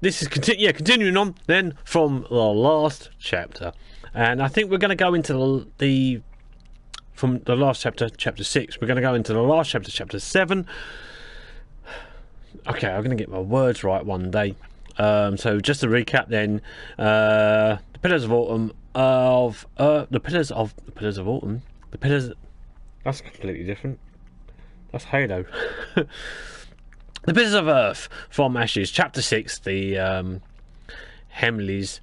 this is continuing on then from the last chapter, and I think we're going to go into from the last chapter, chapter 6. We're going to go into the last chapter, chapter 7. Okay, I'm going to get my words right one day. So just to recap, then, the Pillars of Autumn the Pillars of Autumn. The Pillars. That's completely different. That's Halo. The Pillars of Earth from Ashes, chapter 6. The Hemleys.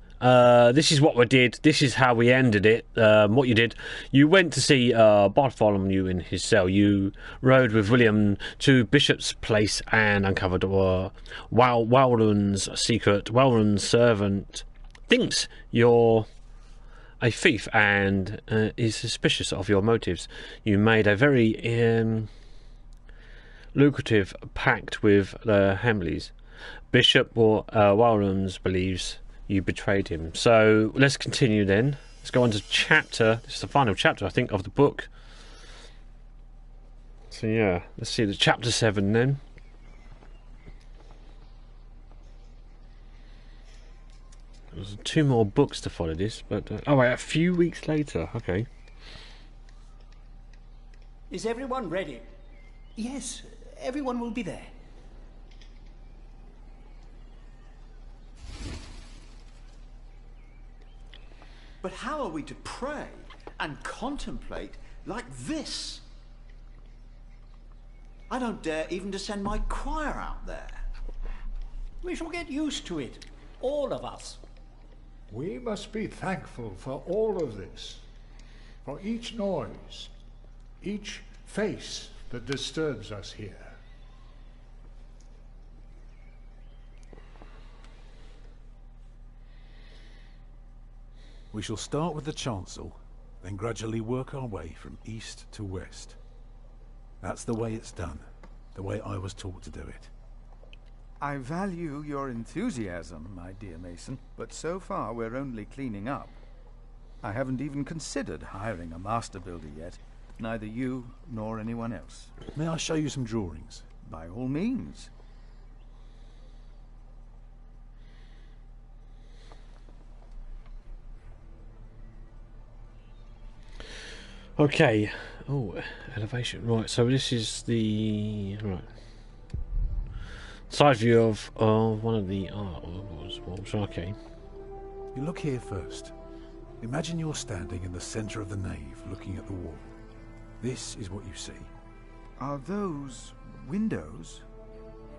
This is what we did. This is how we ended it. What you did, you went to see Bartholomew in his cell. You rode with William to Bishop's Place and uncovered Walrun's secret. Walrun's servant thinks you're a thief and is suspicious of your motives. You made a very lucrative pact with the Hemleys. Bishop Walrun's believes you betrayed him. So let's continue then. Let's go on to chapter. This is the final chapter, I think, of the book. So yeah, let's see the chapter 7 then. There's 2 more books to follow this, but oh wait, a few weeks later. Okay. Is everyone ready? Yes, everyone will be there. But how are we to pray and contemplate like this? I don't dare even to send my choir out there. We shall get used to it, all of us. We must be thankful for all of this, for each noise, each face that disturbs us here. We shall start with the chancel, then gradually work our way from east to west. That's the way it's done, the way I was taught to do it. I value your enthusiasm, my dear Mason, but so far we're only cleaning up. I haven't even considered hiring a master builder yet, neither you nor anyone else. May I show you some drawings? By all means. Okay. Oh, elevation. Right. So this is the side view of one of the walls. Okay. You look here first. Imagine you're standing in the centre of the nave, looking at the wall. This is what you see. Are those windows?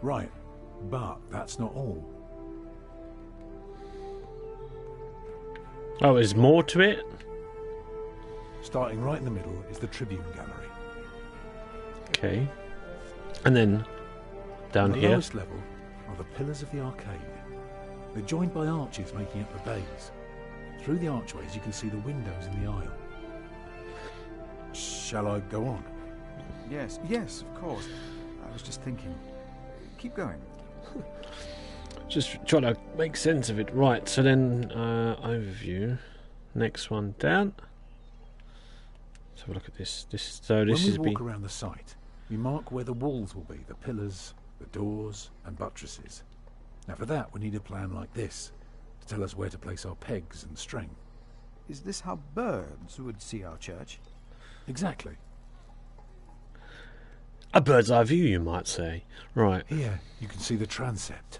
Right, but that's not all. Oh, there's more to it? Starting right in the middle is the Tribune Gallery. Okay. And then down On here. the lowest level are the pillars of the arcade. They're joined by arches making up the bays. Through the archways you can see the windows in the aisle. Shall I go on? Yes, yes, of course. I was just thinking. Keep going. Just trying to make sense of it. Right, so then overview. Next one down. Let's have a look at this. When we walk around the site, we mark where the walls will be, the pillars, the doors and buttresses. Now for that we need a plan like this, to tell us where to place our pegs and string. Is this how birds would see our church? Exactly. A bird's eye view, you might say. Right. Here you can see the transept.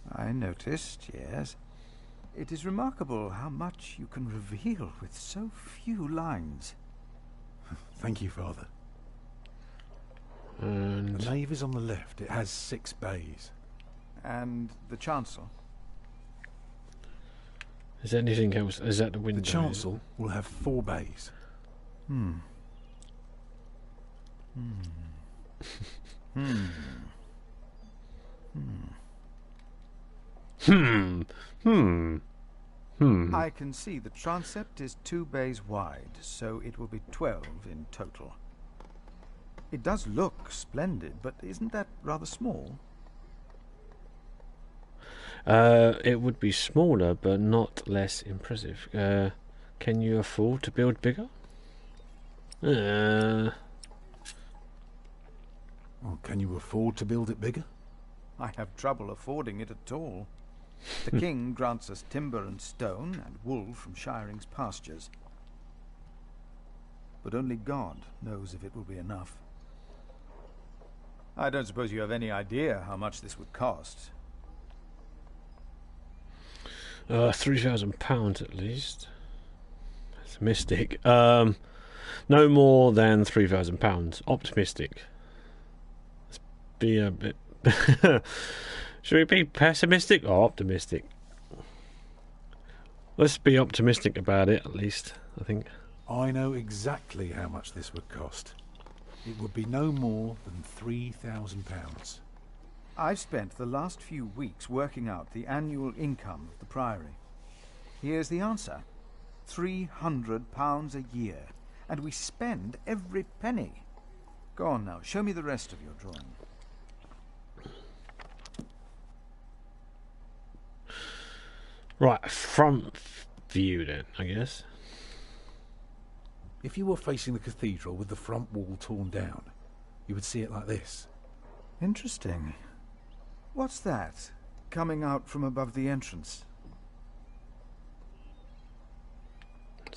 I noticed, yes. It is remarkable how much you can reveal with so few lines. Thank you, Father. And the nave is on the left. It has 6 bays. And the chancel? Is there anything else? Is that the window? The chancel will have 4 bays. Hmm. I can see the transept is 2 bays wide, so it will be 12 in total. It does look splendid, but isn't that rather small? It would be smaller, but not less impressive. Can you afford to build bigger? Well, can you afford to build it bigger? I have trouble affording it at all. The king grants us timber and stone and wool from Shiring's pastures. But only God knows if it will be enough. I don't suppose you have any idea how much this would cost. £3,000 at least. Pessimistic. No more than £3,000. Optimistic. Let's be a bit. Should we be pessimistic or optimistic? Let's be optimistic about it, at least, I think. I know exactly how much this would cost. It would be no more than £3,000. I've spent the last few weeks working out the annual income of the Priory. Here's the answer. £300 a year. And we spend every penny. Go on now, show me the rest of your drawing. Right, front view then, I guess. If you were facing the cathedral with the front wall torn down, you would see it like this. Interesting. What's that, coming out from above the entrance?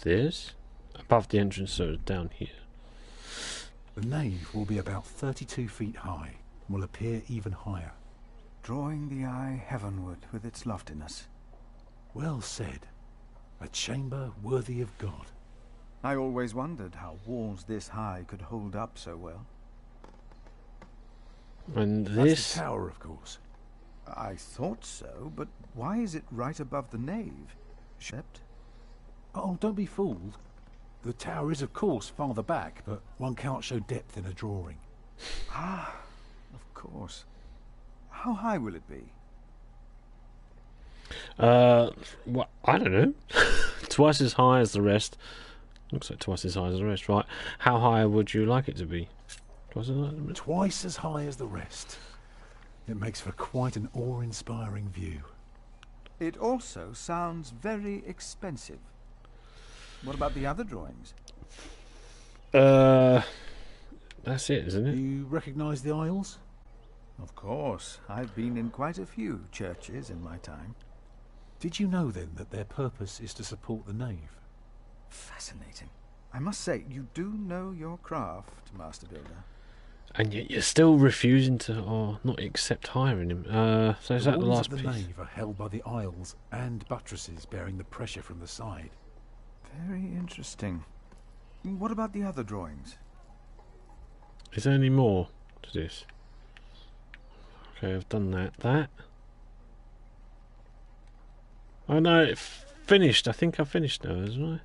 This? Above the entrance, so down here. The nave will be about 32 feet high and will appear even higher. Drawing the eye heavenward with its loftiness. Well said. A chamber worthy of God. I always wondered how walls this high could hold up so well. And That's this... the tower, of course. I thought so, but why is it right above the nave? Except... Oh, don't be fooled. The tower is, of course, farther back, but one cannot show depth in a drawing. Ah, of course. How high will it be? Well, I don't know. Twice as high as the rest. Looks like twice as high as the rest, right? How high would you like it to be? Twice as high as the rest? Twice as high as the rest. It makes for quite an awe-inspiring view. It also sounds very expensive. What about the other drawings? That's it, isn't it? You recognise the aisles? Of course. I've been in quite a few churches in my time. Did you know, then, that their purpose is to support the nave? Fascinating. I must say, you do know your craft, Master Builder. And yet you're still refusing to, or not accept hiring him. So is that the walls last of the piece? nave are held by the aisles and buttresses bearing the pressure from the side. Very interesting. What about the other drawings? Is there any more to this? Okay, I've done that. That? Oh no, it finished. I think I finished now, isn't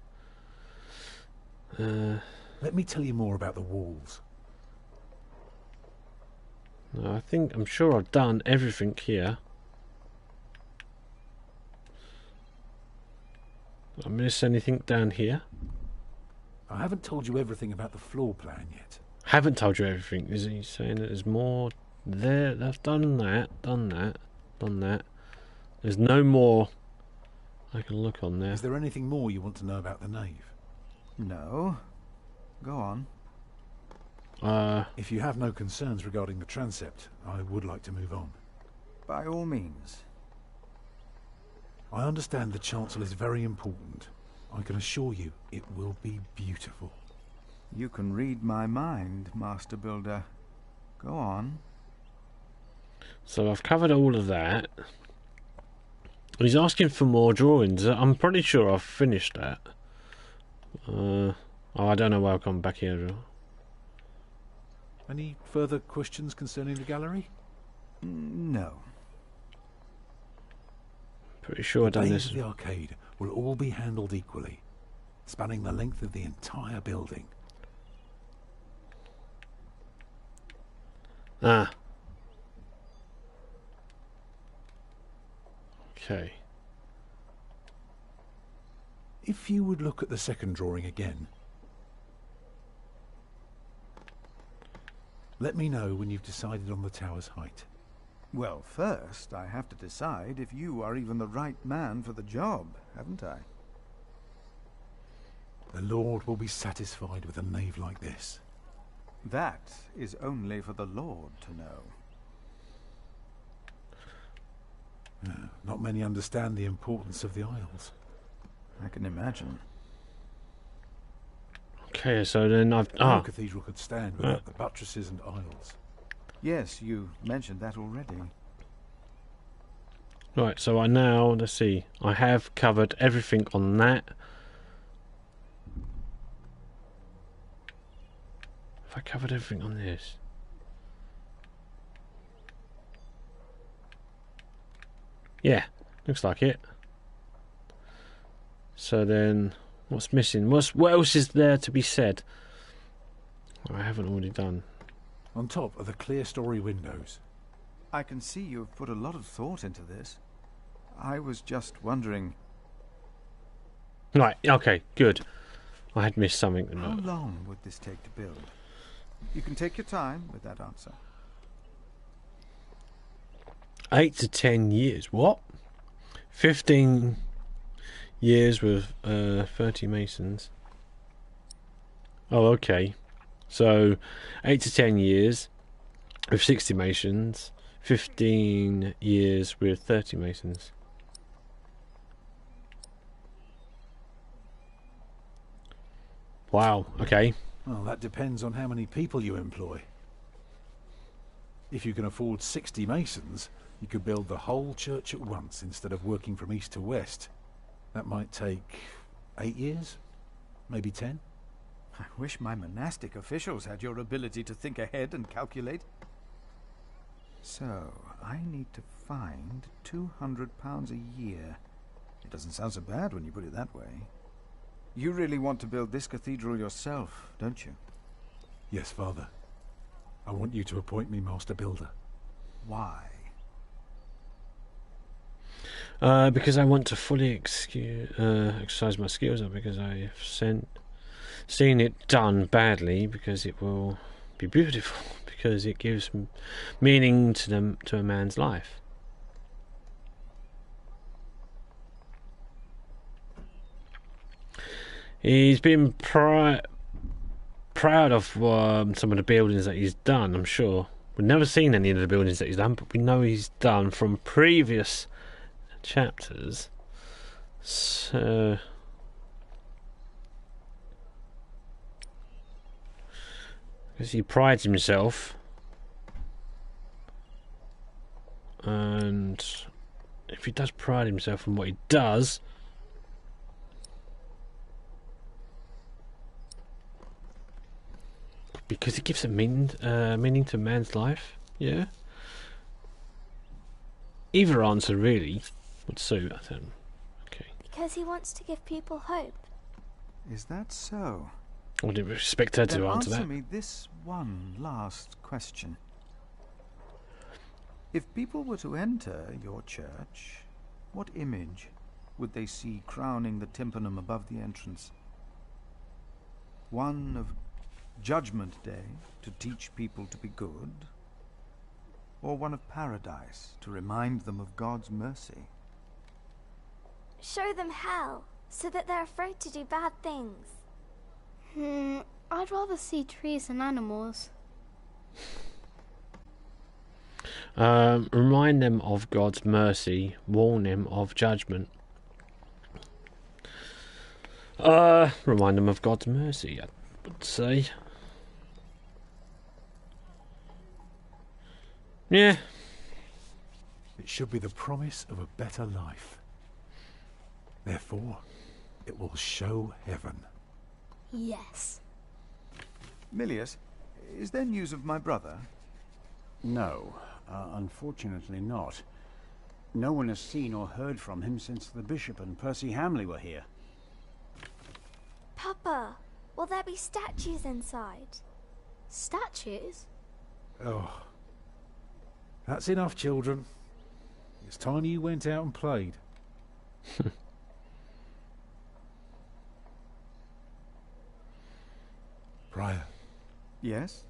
I? Let me tell you more about the walls. No, I'm sure I've done everything here. Did I miss anything down here? I haven't told you everything about the floor plan yet. Haven't told you everything. Is he saying that there's more there? I've done that, done that, done that. There's no more I can look on there. Is there anything more you want to know about the nave? No. Go on. If you have no concerns regarding the transept, I would like to move on. By all means. I understand the chancel is very important. I can assure you it will be beautiful. You can read my mind, Master Builder. Go on. So I've covered all of that. He's asking for more drawings. I'm pretty sure I've finished that. Oh, I don't know why I've come back here. Any further questions concerning the gallery? No. Pretty sure I've done Bays this. of the arcade will all be handled equally, spanning the length of the entire building. Ah. Okay. If you would look at the second drawing again, let me know when you've decided on the tower's height. Well, first, I have to decide if you are even the right man for the job, haven't I? The Lord will be satisfied with a nave like this. That is only for the Lord to know. Not many understand the importance of the Isles. I can imagine. Okay, so then I've... No Ah, cathedral could stand without the buttresses and aisles. Yes, you mentioned that already. right, so I now... Let's see. I have covered everything on that. Have I covered everything on this? Yeah, looks like it. So then, what's missing? What else is there to be said? I haven't already done. On top are the clear story windows. I can see you've put a lot of thought into this. I was just wondering, Right, okay, good. I had missed something. how long would this take to build? You can take your time with that answer. 8 to 10 years. What? 15 years with 30 masons. Oh, okay. So 8 to 10 years with 60 masons. 15 years with 30 masons. Wow, okay. Well, that depends on how many people you employ. If you can afford 60 masons, you could build the whole church at once instead of working from east to west. That might take 8 years, maybe 10. I wish my monastic officials had your ability to think ahead and calculate. So, I need to find £200 a year. It doesn't sound so bad when you put it that way. You really want to build this cathedral yourself, don't you? Yes, Father. I want you to appoint me Master Builder. Why? Because I want to fully exercise my skills, or because I have seen it done badly, because it will be beautiful, because it gives meaning to a man's life. He's been proud of some of the buildings that he's done, I'm sure. We've never seen any of the buildings that he's done, but we know he's done from previous chapters. So... because he prides himself. And if he does pride himself in what he does... because it gives a meaning to man's life, yeah. Either answer really would suit, I think. Okay. Because he wants to give people hope. Is that so? I would expect her to Then answer that. answer me this one last question. If people were to enter your church, what image would they see crowning the tympanum above the entrance? One of Judgment Day, to teach people to be good? Or one of Paradise, to remind them of God's mercy? Show them hell, so that they're afraid to do bad things. I'd rather see trees and animals. Remind them of God's mercy, warn them of judgment. Remind them of God's mercy, I would say. Yeah. It should be the promise of a better life. Therefore, it will show heaven. Yes. Milius, is there news of my brother? No, unfortunately not. No one has seen or heard from him since the Bishop and Percy Hamley were here. Papa, will there be statues inside? Statues? Oh. That's enough, children. It's time you went out and played. Prior. Yes?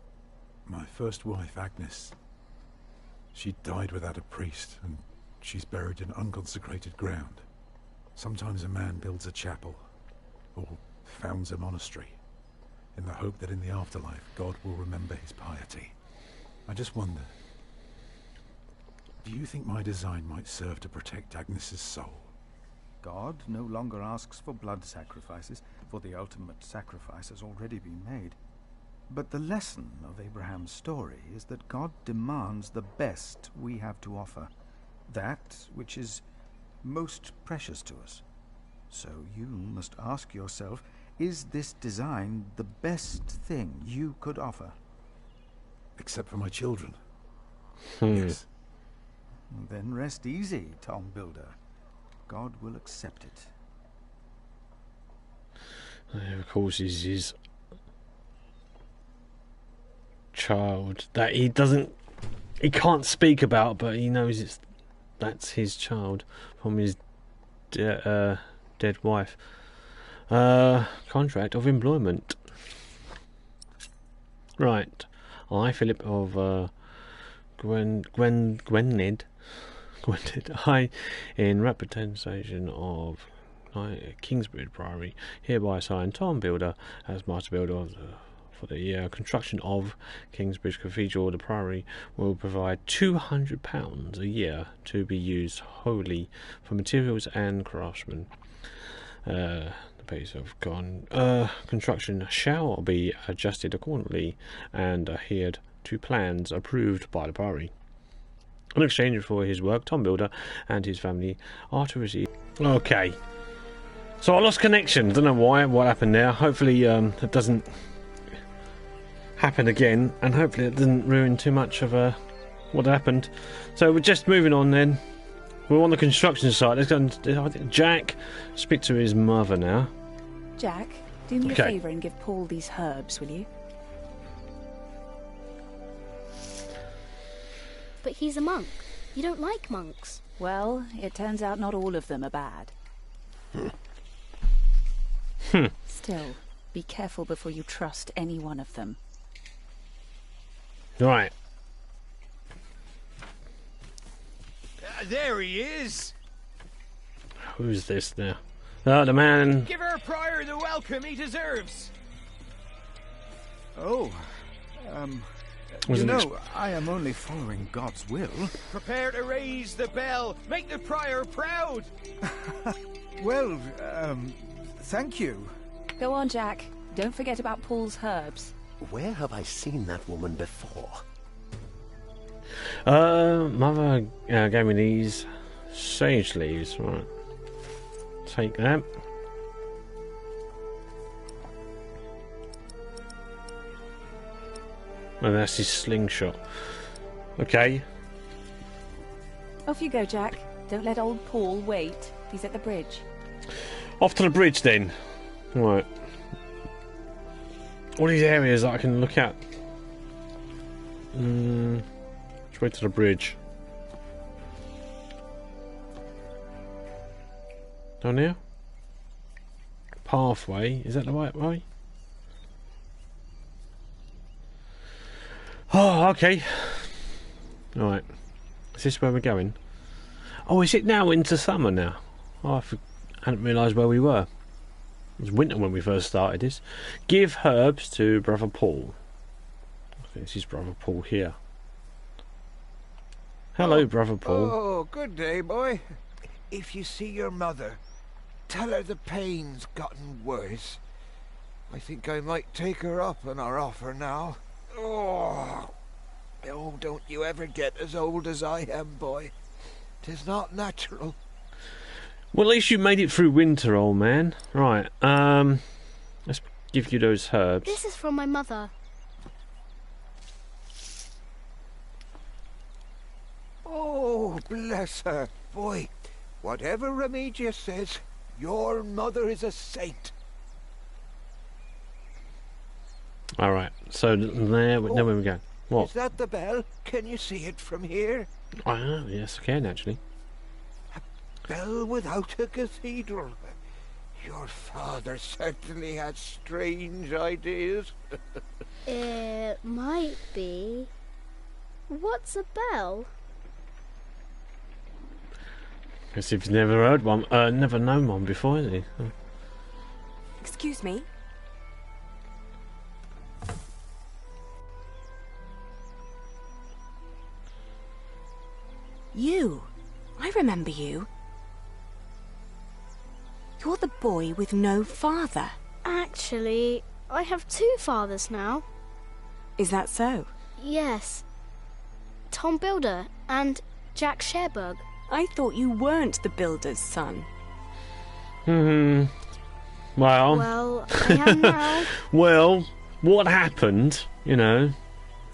My first wife, Agnes. She died without a priest, and she's buried in unconsecrated ground. Sometimes a man builds a chapel, or founds a monastery, in the hope that in the afterlife God will remember his piety. I just wonder, Do you think my design might serve to protect Agnes's soul? God no longer asks for blood sacrifices, for the ultimate sacrifice has already been made. But the lesson of Abraham's story is that God demands the best we have to offer, that which is most precious to us. So you must ask yourself, is this design the best thing you could offer? Except for my children. Yes. Then rest easy, Tom Builder. God will accept it. Of course, he's his child that he can't speak about, but he knows that's his child from his dead wife. Contract of employment. Right. I, Philip of Gwynedd, I, in representation of Kingsbridge Priory, hereby assign Tom Builder as Master Builder for the construction of Kingsbridge Cathedral. The Priory will provide £200 a year to be used wholly for materials and craftsmen. The pace of construction shall be adjusted accordingly and adhered to plans approved by the Priory. In exchange for his work, Tom Builder and his family are to receive... Okay. So I lost connection. Don't know why. What happened there. Hopefully it doesn't happen again. And hopefully it doesn't ruin too much of what happened. So we're just moving on then. We're on the construction site. Let's go and Jack speak to his mother now. Jack, do me a favour and give Paul these herbs, will you? But he's a monk. You don't like monks. Well, it turns out not all of them are bad. Still, be careful before you trust any one of them. Right. There he is. Who's this now? Oh, the man. Give our prior the welcome he deserves. Oh, you know, I am only following God's will. Prepare to raise the bell. Make the prior proud. Well, thank you. Go on, Jack. Don't forget about Paul's herbs. Where have I seen that woman before? Mother gave me these sage leaves. Right. Take that. And that's his slingshot. Okay. Off you go, Jack. Don't let old Paul wait. He's at the bridge. Off to the bridge then. Right. All these areas that I can look at. Let's wait to the bridge. Down here? Pathway. Is that the right way? Oh, okay. Alright. Is this where we're going? Oh, is it now into summer now? Oh, I hadn't realised where we were. It was winter when we first started this. Give herbs to Brother Paul. Okay, this is Brother Paul here. Hello, Brother Paul. Oh, good day, boy. If you see your mother, tell her the pain's gotten worse. I think I might take her up on our offer now. Oh, don't you ever get as old as I am, boy. 'Tis not natural. Well, at least you made it through winter, old man. Right, let's give you those herbs. This is from my mother. Oh, bless her. Boy, whatever Remedius says, your mother is a saint. Alright, so there we go. What? Is that the bell? Can you see it from here? Yes, I can, actually. A bell without a cathedral. Your father certainly had strange ideas. It might be. What's a bell? Guess you've never heard one, never known one before, has he? Excuse me. You. I remember you. You're the boy with no father. Actually, I have 2 fathers now. Is that so? Yes. Tom Builder and Jack Sherbug. I thought you weren't the builder's son. Well, I am now. Well, what happened, you know?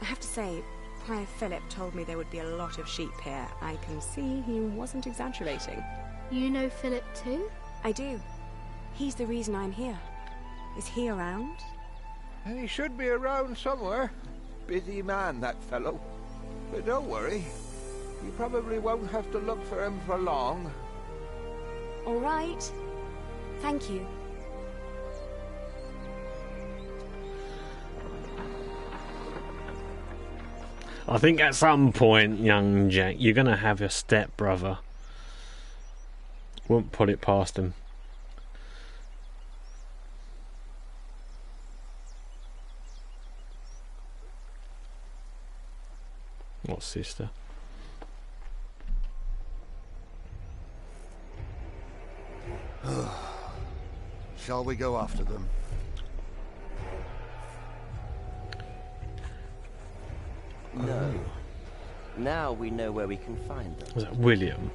I have to say, Prior Philip told me there would be a lot of sheep here. I can see he wasn't exaggerating. You know Philip too? I do. He's the reason I'm here. Is he around? He should be around somewhere. Busy man, that fellow. But don't worry. You probably won't have to look for him for long. All right. Thank you. I think at some point, young Jack, you're going to have your stepbrother. Won't put it past him. What sister? Shall we go after them? No. Now we know where we can find them. Was that William?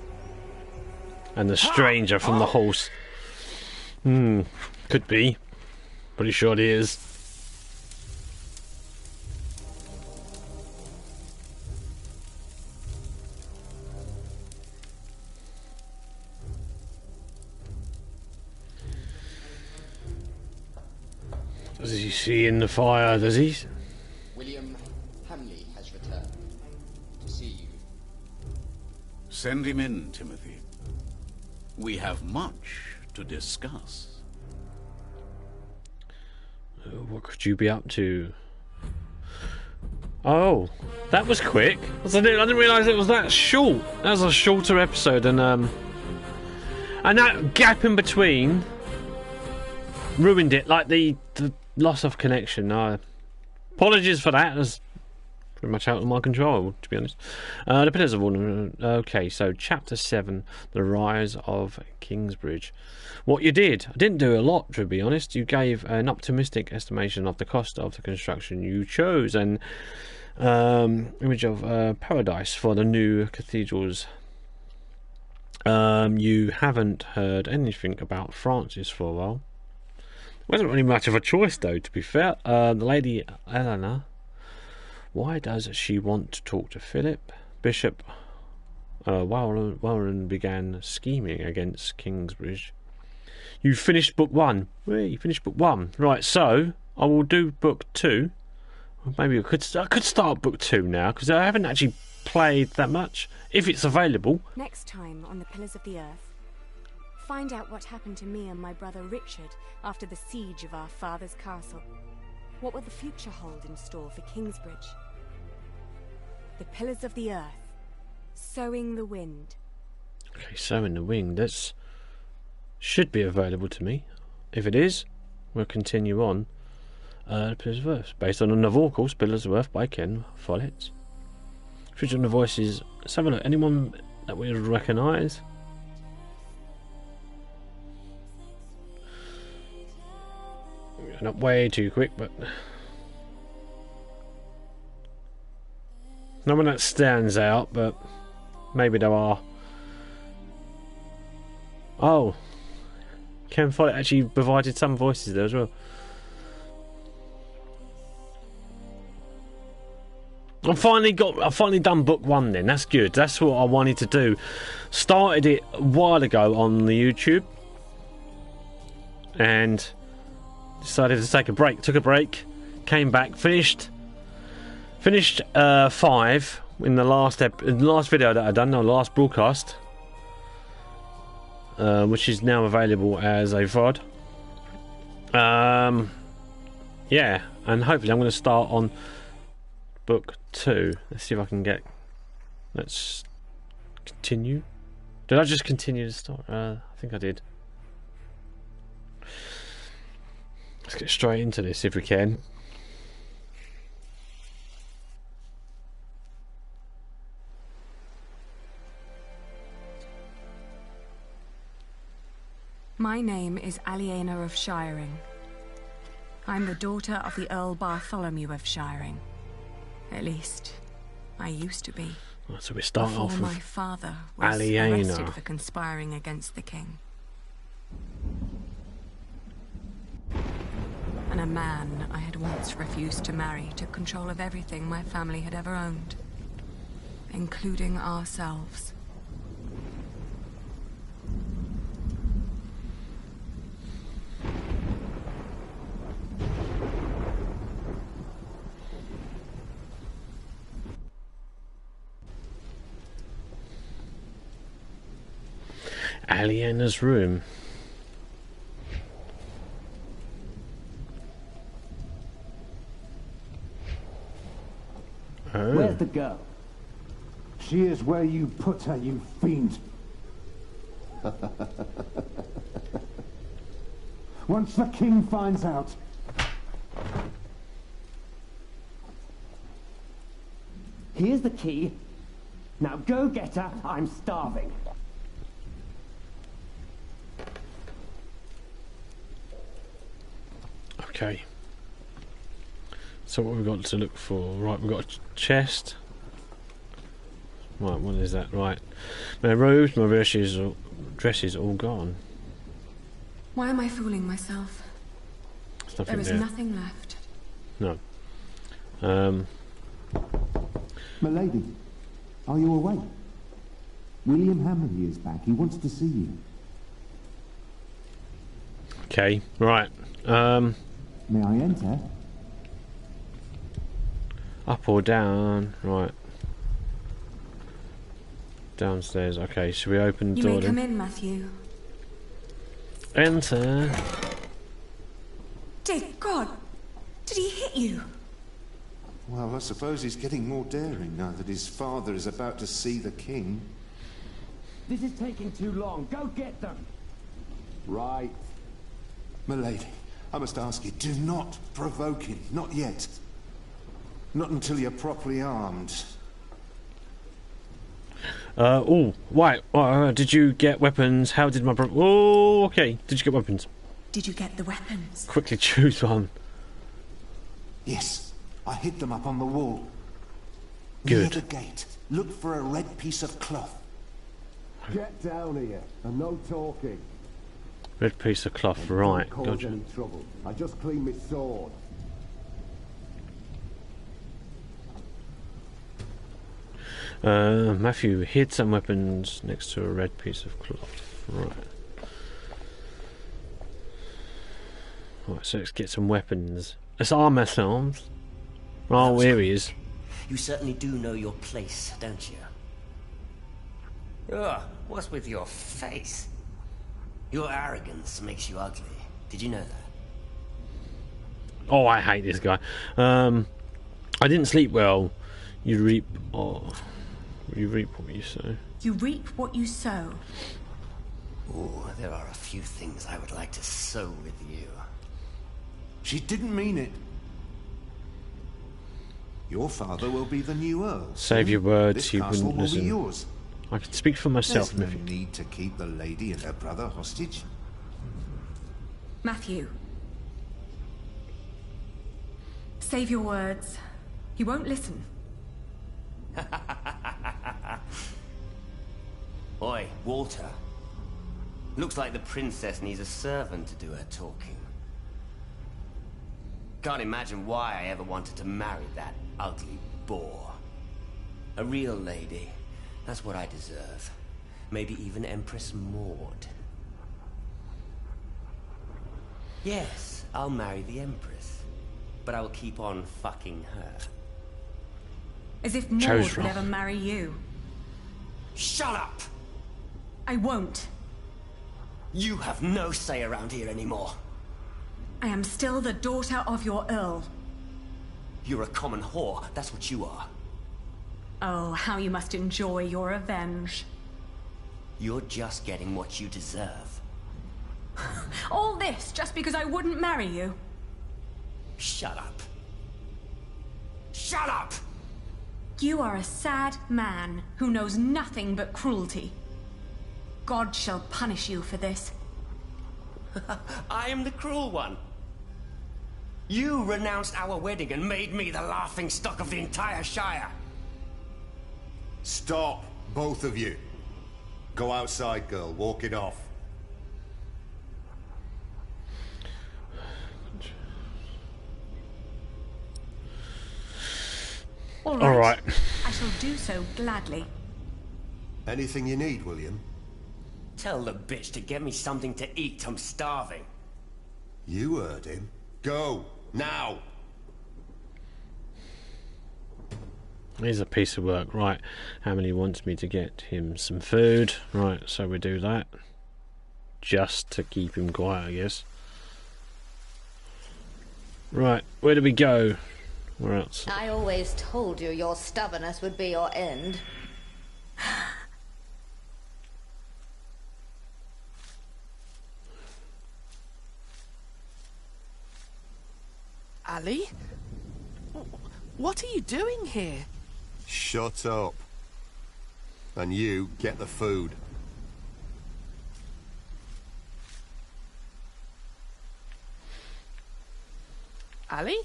And the stranger from the horse. Could be. Pretty sure it is. Does he see in the fire, does he? William Hamley has returned to see you. Send him in, Timothy. We have much to discuss. What could you be up to? Oh, that was quick. I didn't realise it was that short. That was a shorter episode, and that gap in between ruined it. Like the loss of connection. Apologies for that. That's pretty much out of my control, to be honest. The Pillars of Autumn. Okay, so Chapter 7, The Rise of Kingsbridge. What you did, I didn't do a lot, to be honest. You gave an optimistic estimation of the cost of the construction you chose, and image of paradise for the new cathedrals. You haven't heard anything about Francis for a while. Wasn't really much of a choice, though, to be fair. The Lady Eleanor, why does she want to talk to Philip? Bishop Warren began scheming against Kingsbridge. You finished book 1. You finished book 1. Right, so I will do book 2. Maybe I could start book 2 now, because I haven't actually played that much, if it's available. Next time on the Pillars of the Earth, find out what happened to me and my brother Richard after the siege of our father's castle. What will the future hold in store for Kingsbridge? The Pillars of the Earth, Sowing the Wind. Okay, Sowing the Wind. That should be available to me. If it is, we'll continue on. Pillars of Earth, based on a novel, of course, Pillars of Earth by Ken Follett. Featuring the voices. Let's have a look. Anyone that we recognise? Not way too quick, but no one that stands out, but maybe there are. Oh, Ken Follett actually provided some voices there as well. I've finally done book 1 then. That's good. That's what I wanted to do. Started it a while ago on the YouTube and decided to take a break. Took a break, came back, finished 5 in the last video that I've done, the last broadcast, which is now available as a VOD. Yeah, and hopefully I'm going to start on book 2. Let's see if I can get. Let's continue. Did I just continue to start? I think I did. Let's get straight into this if we can. My name is Aliena of Shiring. I'm the daughter of the Earl Bartholomew of Shiring. At least, I used to be. So we start before off my with father was Aliena. arrested for conspiring against the king. And a man I had once refused to marry took control of everything my family had ever owned, including ourselves. Aliena's room. Oh. Where's the girl? She is where you put her, you fiend. Once the king finds out... Here's the key. Now go get her. I'm starving. Okay. So what we've got to look for? Right, we've got a chest. Right, what is that? Right. My robes, my dresses are all gone. Why am I fooling myself? There's nothing There is there. nothing left. No. Milady, are you awake? William Hammerly is back. He wants to see you. Okay, right. May I enter? Up or down? Right. Downstairs. Okay, should we open the You door may then? come in, Matthew. Enter. Dear God! Did he hit you? Well, I suppose he's getting more daring now that his father is about to see the king. This is taking too long. Go get them. Right. Milady, I must ask you, do not provoke him. Not yet. Not until you're properly armed. Oh, right. Did you get weapons? How did my brother... Oh, okay. Did you get weapons? Did you get the weapons? Quickly choose one. Yes, I hid them up on the wall. Good. Near the gate. Look for a red piece of cloth. Get down here, and no talking. Red piece of cloth, right. Don't cause Gotcha. any trouble. I just cleaned my sword. Matthew hid some weapons next to a red piece of cloth. Right. Right, so let's get some weapons. Let's arm ourselves. Oh, here he is. You certainly do know your place, don't you? Ugh, what's with your face? Your arrogance makes you ugly. Did you know that? Oh, I hate this guy. I didn't sleep well. You reap... Oh, you reap what you sow. You reap what you sow. Ooh, there are a few things I would like to sow with you. She didn't mean it. Your father will be the new Earl. Save your words, This you castle wouldn't will listen. be yours. I can speak for myself, There's no Matthew. need to keep the lady and her brother hostage. Matthew. Save your words. He won't listen. Oi, Walter. Looks like the princess needs a servant to do her talking. Can't imagine why I ever wanted to marry that ugly boar. A real lady. That's what I deserve. Maybe even Empress Maud. Yes, I'll marry the Empress. But I will keep on fucking her. As if Maud Chose would wrong. ever marry you. Shut up! I won't. You have no say around here anymore. I am still the daughter of your Earl. You're a common whore, that's what you are. Oh, how you must enjoy your revenge. You're just getting what you deserve. All this just because I wouldn't marry you? Shut up. Shut up! You are a sad man who knows nothing but cruelty. God shall punish you for this. I am the cruel one. You renounced our wedding and made me the laughingstock of the entire Shire. Stop, both of you. Go outside, girl. Walk it off. All right. I shall do so gladly. Anything you need, William? Tell the bitch to get me something to eat. I'm starving. You heard him. Go, now! Here's a piece of work. Right, Hamley wants me to get him some food. Right, so we do that. Just to keep him quiet, I guess. Right, where do we go? Where else? I always told you your stubbornness would be your end. Ali? What are you doing here? Shut up. And you, get the food. Ali?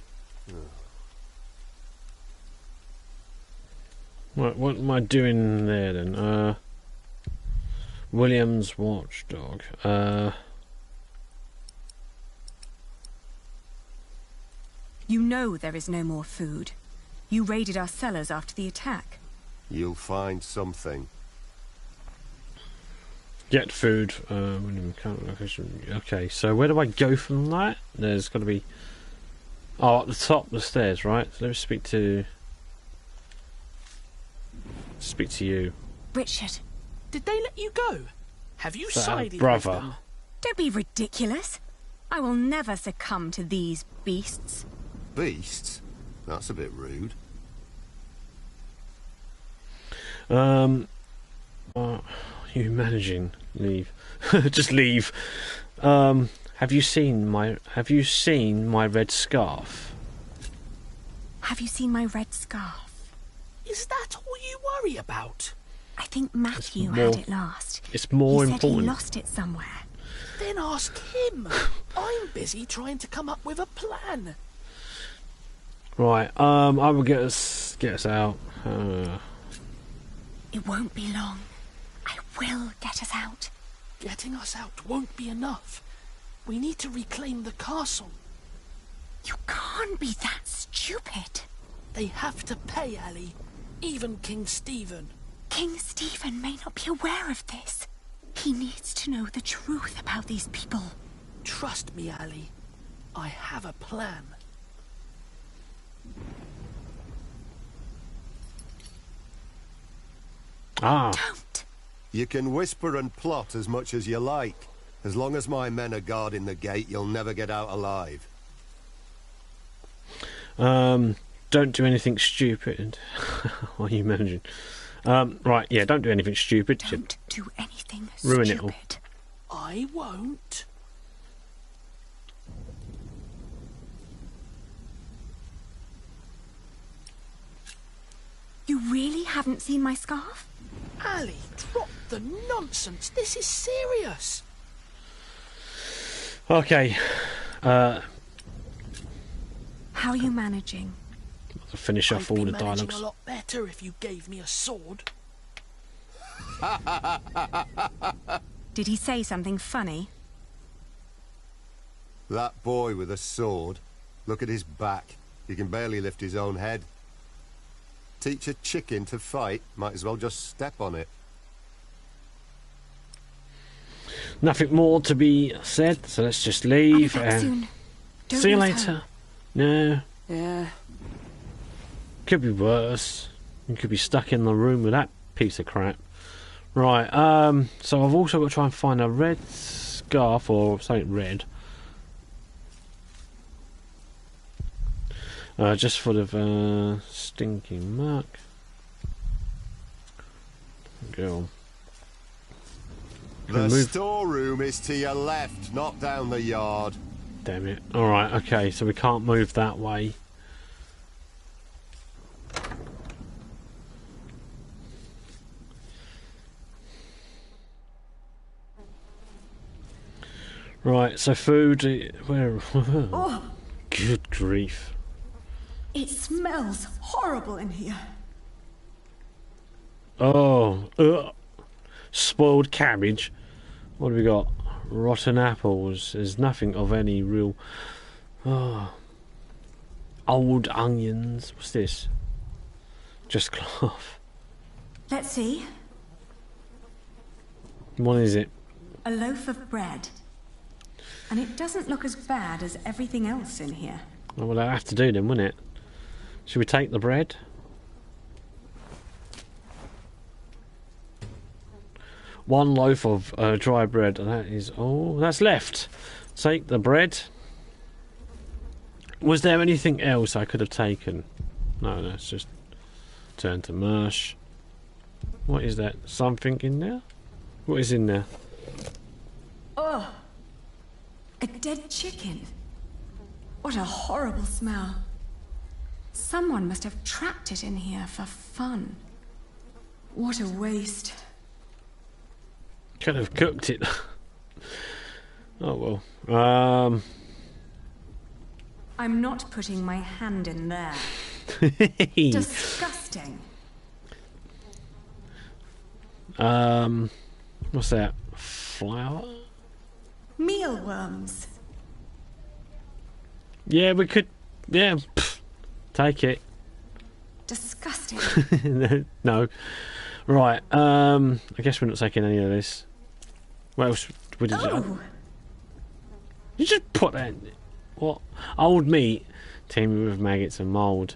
What am I doing there then? William's watchdog. You know there is no more food. You raided our cellars after the attack. You'll find something. Get food. Okay, so where do I go from that? There's got to be... Oh, at the top of the stairs, right? So let me speak to you. Richard, did they let you go? Have you So, sided brother. with them? Don't be ridiculous. I will never succumb to these beasts. Beasts? That's a bit rude. You managing? Leave. Just leave. Have you seen my red scarf? Have you seen my red scarf? Is that all you worry about? I think Matthew It's had more- it last. It's more he said important. he lost it somewhere. Then ask him. I'm busy trying to come up with a plan. Right. I will get us out. It won't be long. I will get us out. Getting us out won't be enough. We need to reclaim the castle. You can't be that stupid. They have to pay, Ali. Even King Stephen. King Stephen may not be aware of this. He needs to know the truth about these people. Trust me, Ali. I have a plan. Don't. You can whisper and plot as much as you like. As long as my men are guarding the gate, you'll never get out alive. Don't do anything stupid. What are you managing? Right, yeah, don't do anything stupid. Don't do anything ruin stupid. it all. I won't. You really haven't seen my scarf? Ali, drop the nonsense. This is serious. Okay. How are you managing? I'll finish off all the I'd be managing dialogues. a lot better if you gave me a sword. Did he say something funny? That boy with a sword. Look at his back. He can barely lift his own head. Teach a chicken to fight, might as well just step on it. Nothing more to be said, so let's just leave. I'll be back soon. Don't See you lose later. hope. No, Yeah. could be worse. You could be stuck in the room with that piece of crap. Right, so I've also got to try and find a red scarf or something red. Just full of stinking muck. Go. The storeroom is to your left, not down the yard. Damn it. Alright, okay, so we can't move that way. Right, so food. Where? Oh, Good grief. it smells horrible in here. Oh, spoiled cabbage. What have we got? Rotten apples. There's nothing of any real. Oh, old onions. What's this? Just cloth. Let's see. What is it? A loaf of bread. And it doesn't look as bad as everything else in here. Oh, well, I have to do then, wouldn't it? Should we take the bread? One loaf of dry bread. That is all that's left. Take the bread. Was there anything else I could have taken? No, it's just turn to mush. What is that? Something in there? What is in there? Oh, a dead chicken. What a horrible smell. Someone must have trapped it in here for fun. What a waste. Could have cooked it. Oh well. I'm not putting my hand in there. Disgusting. What's that? Flour? Mealworms. Yeah, we could. Yeah, take it. Disgusting. No. Right. I guess we're not taking any of this. What else? What did you just put that? What? Old meat, teeming with maggots and mould.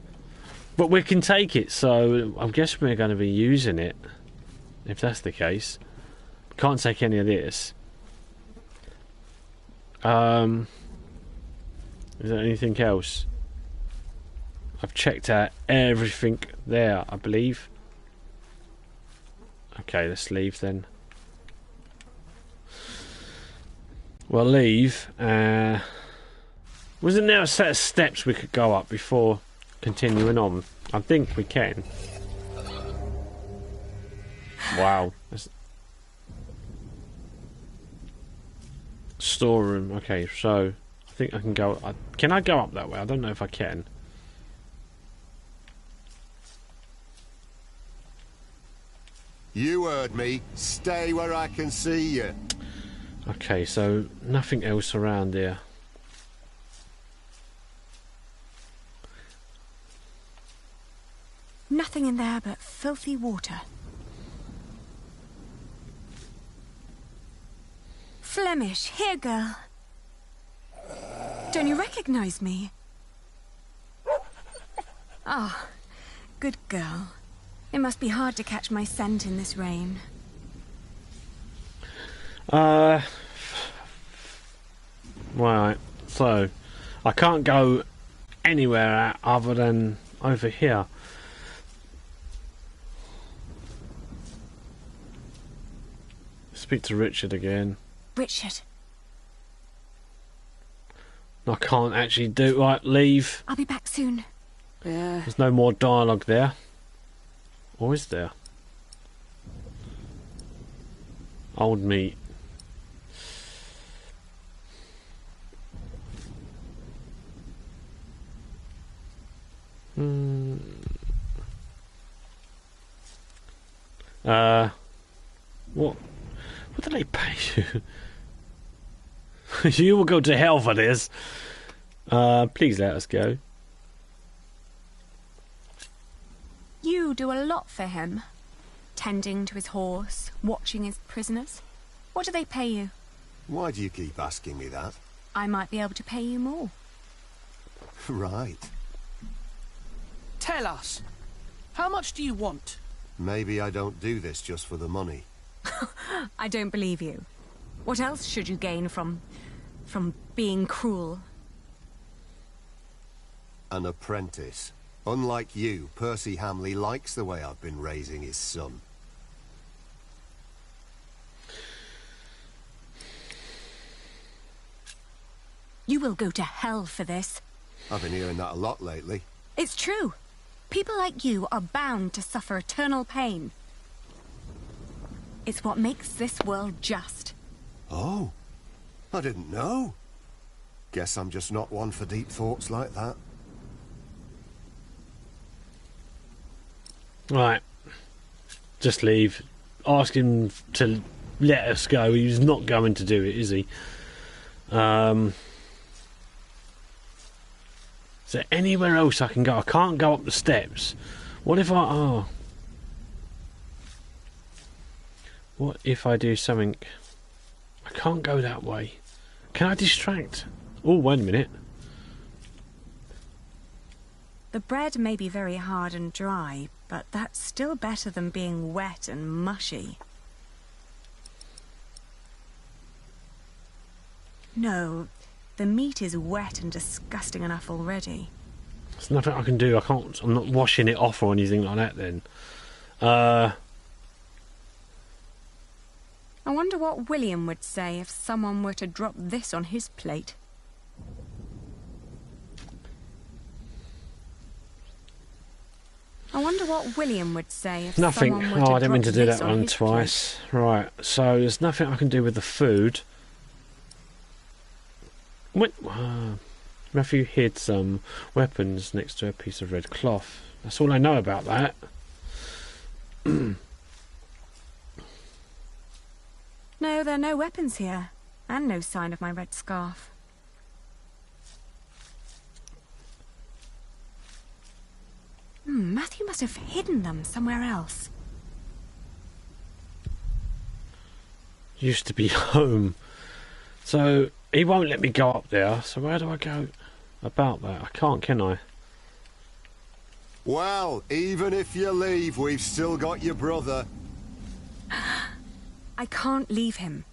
But we can take it, so I guess we're going to be using it. If that's the case, can't take any of this. Is there anything else? I've checked out everything there, I believe. Okay, let's leave then. We'll leave. Wasn't there a set of steps we could go up before continuing on? I think we can. Wow. Storeroom. Okay, so I think I can go. Can I go up that way? I don't know if I can. You heard me. Stay where I can see you. Okay, so nothing else around here. Nothing in there but filthy water. Flemish, here, girl. Don't you recognize me? Ah, good girl. It must be hard to catch my scent in this rain. Right, so I can't go anywhere other than over here. Speak to Richard again. Richard. I can't actually do. Right, leave. I'll be back soon. Yeah. There's no more dialogue there. Or is there? Old meat. What do they pay you? You will go to hell for this. Please let us go. You do a lot for him. Tending to his horse, watching his prisoners. What do they pay you? Why do you keep asking me that? I might be able to pay you more. Right. Tell us. How much do you want? Maybe I don't do this just for the money. I don't believe you. What else should you gain from being cruel? An apprentice. Unlike you, Percy Hamley likes the way I've been raising his son. You will go to hell for this. I've been hearing that a lot lately. It's true. People like you are bound to suffer eternal pain. It's what makes this world just. Oh. I didn't know. Guess I'm just not one for deep thoughts like that. Right. Just leave. Ask him to let us go. He's not going to do it, is he? Is there anywhere else I can go? I can't go up the steps. What if I... Oh. What if I do something... I can't go that way. Can I distract? Oh, wait a minute. The bread may be very hard and dry, but that's still better than being wet and mushy. No, the meat is wet and disgusting enough already. There's nothing I can do. I can't... I'm not washing it off or anything like that then. I wonder what William would say if someone were to drop this on his plate. I wonder what William would say if nothing. someone were Oh, to I didn't mean to drop do this that on one his twice. Right, so there's nothing I can do with the food. Matthew hid some weapons next to a piece of red cloth. That's all I know about that. No, there are no weapons here, and no sign of my red scarf. Matthew must have hidden them somewhere else. Used to be home. So, he won't let me go up there, so where do I go about that? I can't, can I? Well, even if you leave, we've still got your brother. I can't leave him.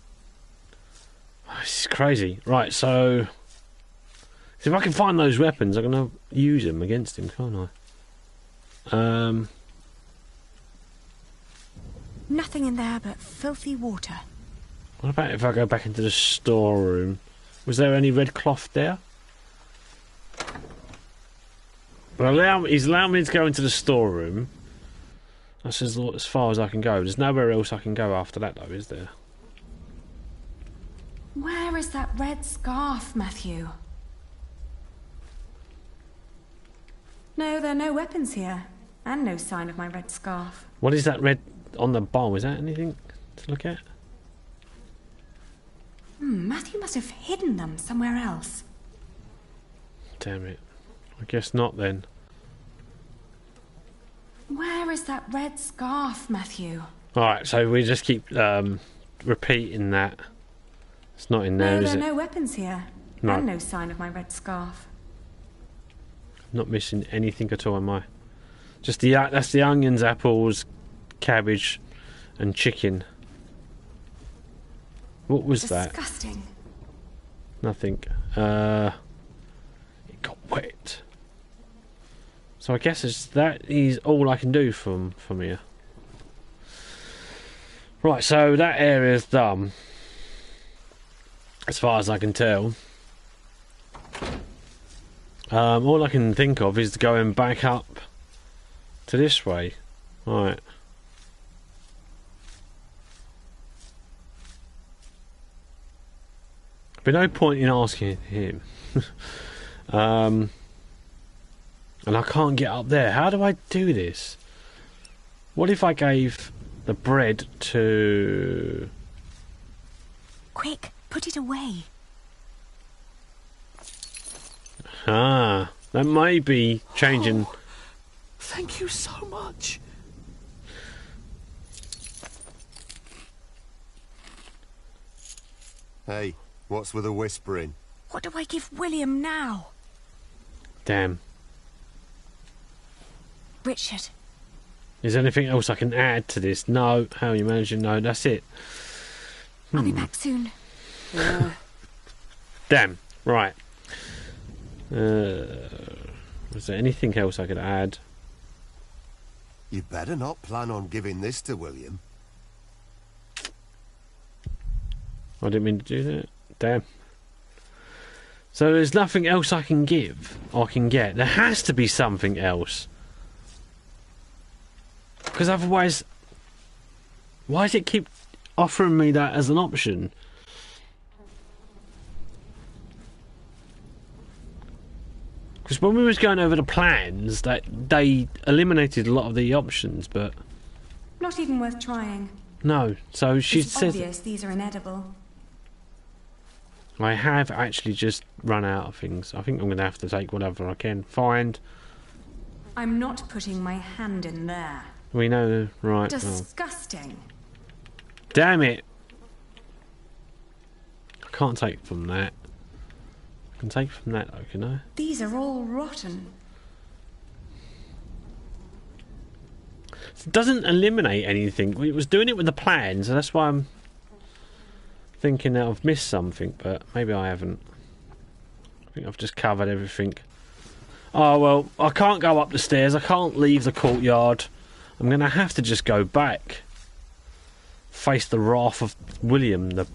This is crazy. Right, so if I can find those weapons, I'm going to use them against him, can't I? Nothing in there but filthy water. What about if I go back into the storeroom? Was there any red cloth there? Well, he's allowed me to go into the storeroom. That's as far as I can go. There's nowhere else I can go after that, though, is there? Where is that red scarf, Matthew? No, there are no weapons here, and no sign of my red scarf. What is that red on the bar? Is that anything to look at? Matthew must have hidden them somewhere else. Damn it. I guess not, then. Where is that red scarf, Matthew? Alright, so we just keep repeating that. It's not in there, no, is it? There are no weapons here, No. and no sign of my red scarf. Not missing anything at all, am I? Just that's the onions, apples, cabbage, and chicken. What was that? Disgusting. Nothing. It got wet. So I guess that is all I can do from here. Right, so that area's done. As far as I can tell. All I can think of is going back up to this way. Right. But no point in asking him. And I can't get up there. How do I do this? What if I gave the bread to... Quick, put it away. Ah, that may be changing... Oh, thank you so much. Hey, what's with the whispering? What do I give William now? Damn. Richard. Is there anything else I can add to this? No. How are you managing? No, that's it. I'll be back soon. Damn. Right. Was there anything else I could add? You better not plan on giving this to William. I didn't mean to do that. Damn. So there's nothing else I can give or can get. There has to be something else. Because otherwise... Why does it keep offering me that as an option? Because when we was going over the plans, that they eliminated a lot of the options, but Not even worth trying. no. So she It's says obvious these are inedible. I have actually just run out of things. I think I'm going to have to take whatever I can find. I'm not putting my hand in there. We know, right? Well. Disgusting. Damn it! I can't take from that. I can take from that, though, can I? These are all rotten. It doesn't eliminate anything. We was doing it with the plan, so that's why I'm thinking that I've missed something, but maybe I haven't. I think I've just covered everything. Oh well, I can't go up the stairs. I can't leave the courtyard. I'm going to have to just go back. Face the wrath of William, the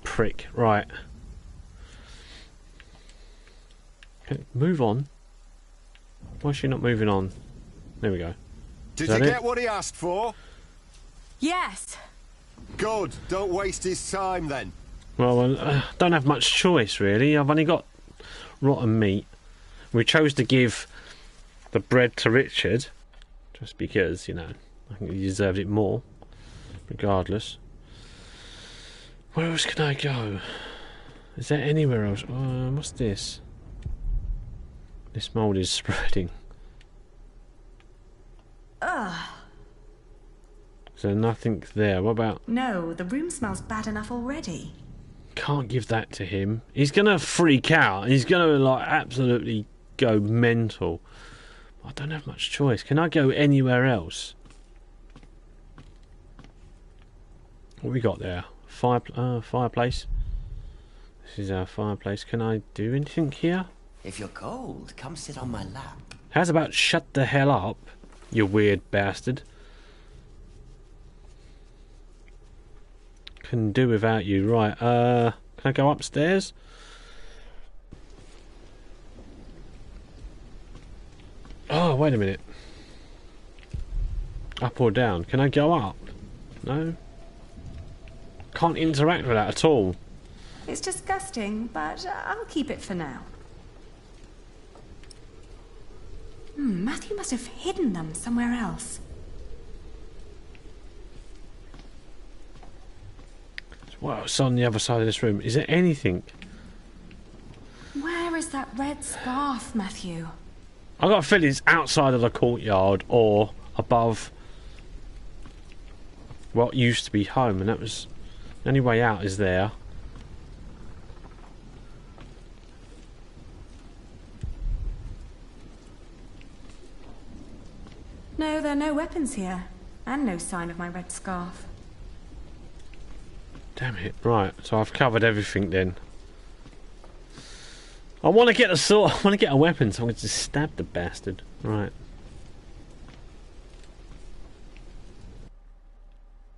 prick. Right. Okay, move on. Why is she not moving on? There we go. Did you get what he asked for? Yes. Good. Don't waste his time then. Well, don't have much choice really. I've only got rotten meat. We chose to give the bread to Richard, just because, you know, I think he deserved it more, regardless. Where else can I go? Is there anywhere else? What's this? This mould is spreading. Ugh. Is there nothing there? What about... No, the room smells bad enough already. Can't give that to him. He's going to freak out. He's going to, like, absolutely go mental. I don't have much choice. Can I go anywhere else? What we got there? Fireplace. This is our fireplace. Can I do anything here? If you're cold, come sit on my lap. How's about shut the hell up, you weird bastard? Can do without you. Right, can I go upstairs? Oh, wait a minute. Up or down? Can I go up? No? Can't interact with that at all. It's disgusting, but I'll keep it for now. Matthew must have hidden them somewhere else. What's on the other side of this room? Is there anything? Where is that red scarf, Matthew? I got a feeling it's outside of the courtyard or above what used to be home, and that was the only way out is there. No, there are no weapons here, and no sign of my red scarf. Damn it! Right, so I've covered everything then. I want to get a sword. I want to get a weapon, so I'm going to just stab the bastard. Right.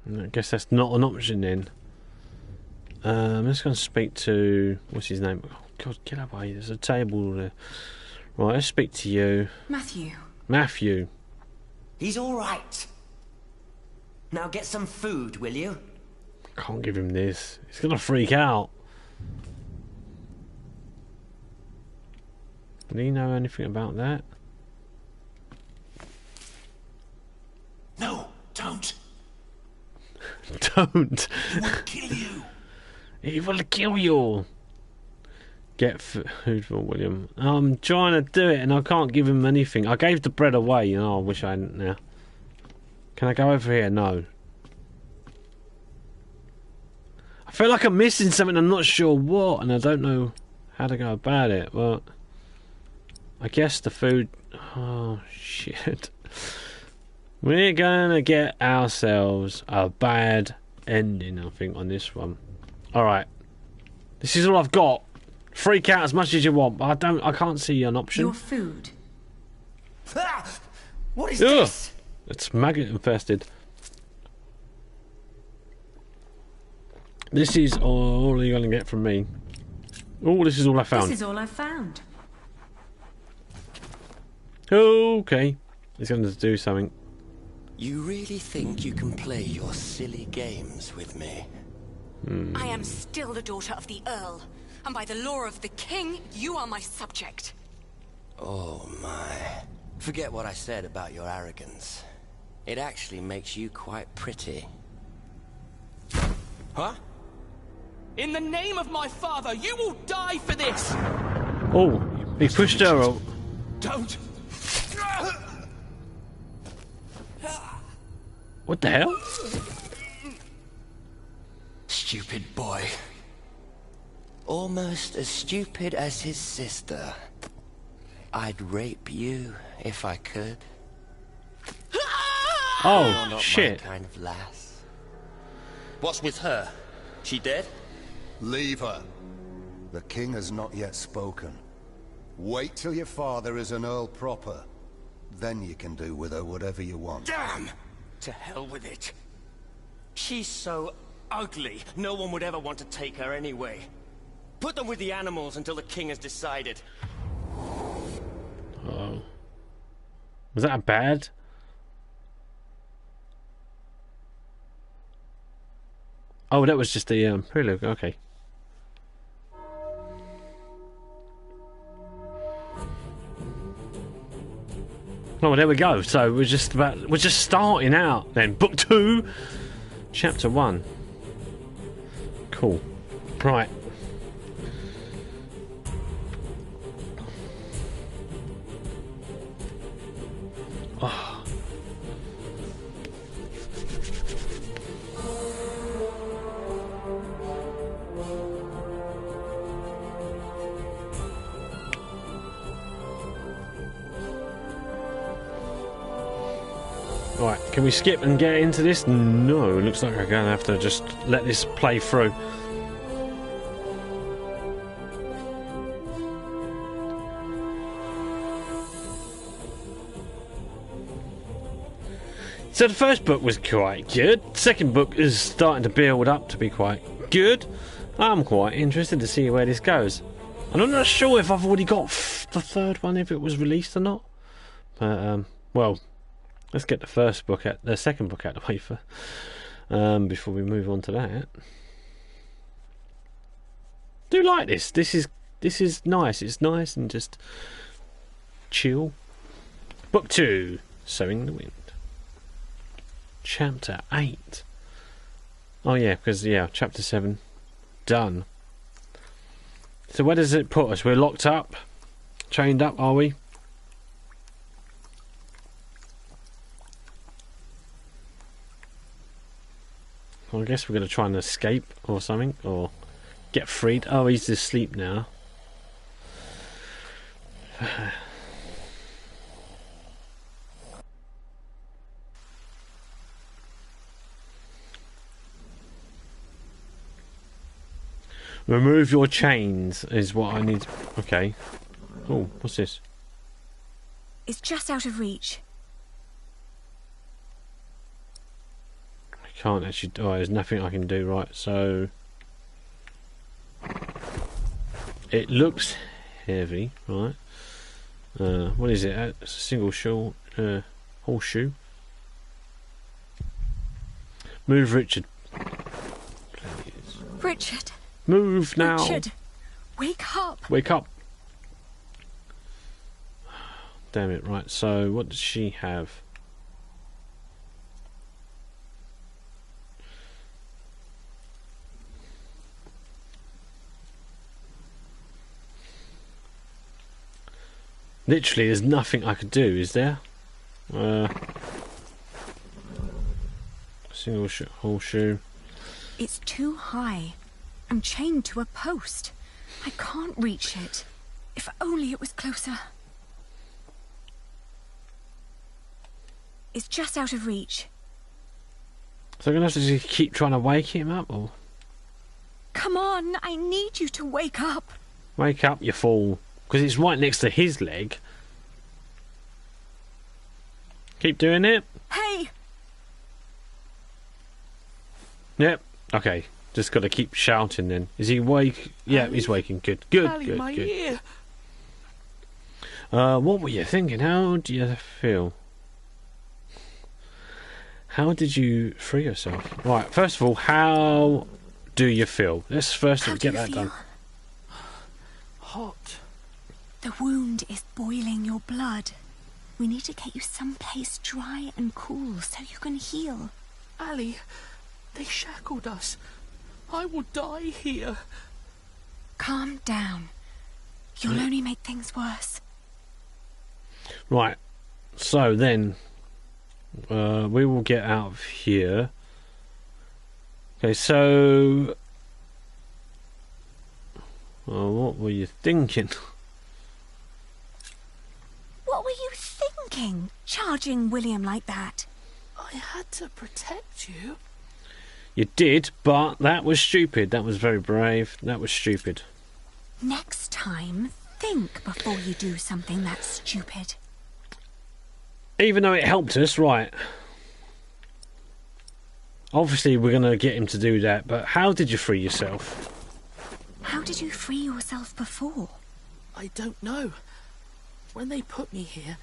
I guess that's not an option then. I'm just going to speak to... What's his name? Oh, God, get away. There's a table there. Right, let's speak to you. Matthew. Matthew. He's all right. Now get some food, will you? Can't give him this. He's going to freak out. Do you know anything about that? No, don't. Don't. He will kill you. He will kill you. Get food for William. I'm trying to do it and I can't give him anything. I gave the bread away. Oh, I wish I hadn't now. Can I go over here? No. I feel like I'm missing something. I'm not sure what, and I don't know how to go about it. Well, I guess the food... Oh, shit. We're gonna get ourselves a bad ending, I think, on this one. Alright. This is all I've got. Freak out as much as you want, but I can't see an option. Your food. What is this? It's maggot infested. This is all you're gonna get from me. Oh, this is all I found. This is all I've found. Okay. He's going to do something. You really think you can play your silly games with me? I am still the daughter of the Earl, and by the law of the King, you are my subject. Oh my. Forget what I said about your arrogance. It actually makes you quite pretty. Huh? In the name of my father, you will die for this! Oh, he pushed her out. Don't! What the hell? Stupid boy. Almost as stupid as his sister. I'd rape you if I could. Oh, You're not shit. my kind of lass. What's with her? She dead? Leave her. The king has not yet spoken. Wait till your father is an earl proper. Then you can do with her whatever you want. Damn! To hell with it. She's so ugly, no one would ever want to take her anyway. Put them with the animals until the king has decided. Oh. Was that bad? Oh, that was just the prelude. Okay. Oh, there we go. So we're just starting out then. Book 2, Chapter 1. Cool. Right. Oh. Right, can we skip and get into this? No, looks like we're going to have to just let this play through. So the first book was quite good. Second book is starting to build up to be quite good. I'm quite interested to see where this goes. And I'm not sure if I've already got the third one, if it was released or not. But, well, let's get the second book out of the way for, before we move on to that. Do like this. This is nice. It's nice and just chill. Book 2, Sowing the Wind. Chapter 8. Oh yeah, because Chapter 7 done. So where does it put us? We're locked up, chained up, are we? Well, I guess we're going to try and escape or something, or get freed. Oh, he's asleep now. Remove your chains is what I need. Okay. Oh, what's this? It's just out of reach. I can't actually. Oh, there's nothing I can do. Right, so it looks heavy, right? What is it? It's a single horseshoe. Move, Richard. Please. Richard. Move now. Richard, wake up. Wake up. Damn it, right, so what does she have? Literally, there's nothing I could do, is there? Single horseshoe. It's too high. I'm chained to a post. I can't reach it. If only it was closer. It's just out of reach. So I'm going to have to just keep trying to wake him up, or? Come on, I need you to wake up. Wake up, you fool. Because it's right next to his leg. Keep doing it. Hey! Yep, okay. Just got to keep shouting then. Is he awake? Yeah, he's waking. Good, good, good, my good. Ear. What were you thinking? How do you feel? How did you free yourself? Right, first of all, how do you feel? Let's first get that done. Hot. The wound is boiling your blood. We need to get you someplace dry and cool so you can heal. Ali, they shackled us. I will die here. Calm down. You'll only make things worse. Right. So then, we will get out of here. Okay, so... what were you thinking? What were you thinking, charging William like that? I had to protect you. You did, but that was stupid. That was very brave. That was stupid. Next time, think before you do something that's stupid. Even though it helped us, right. Obviously, we're going to get him to do that, but how did you free yourself? How did you free yourself before? I don't know. When they put me here,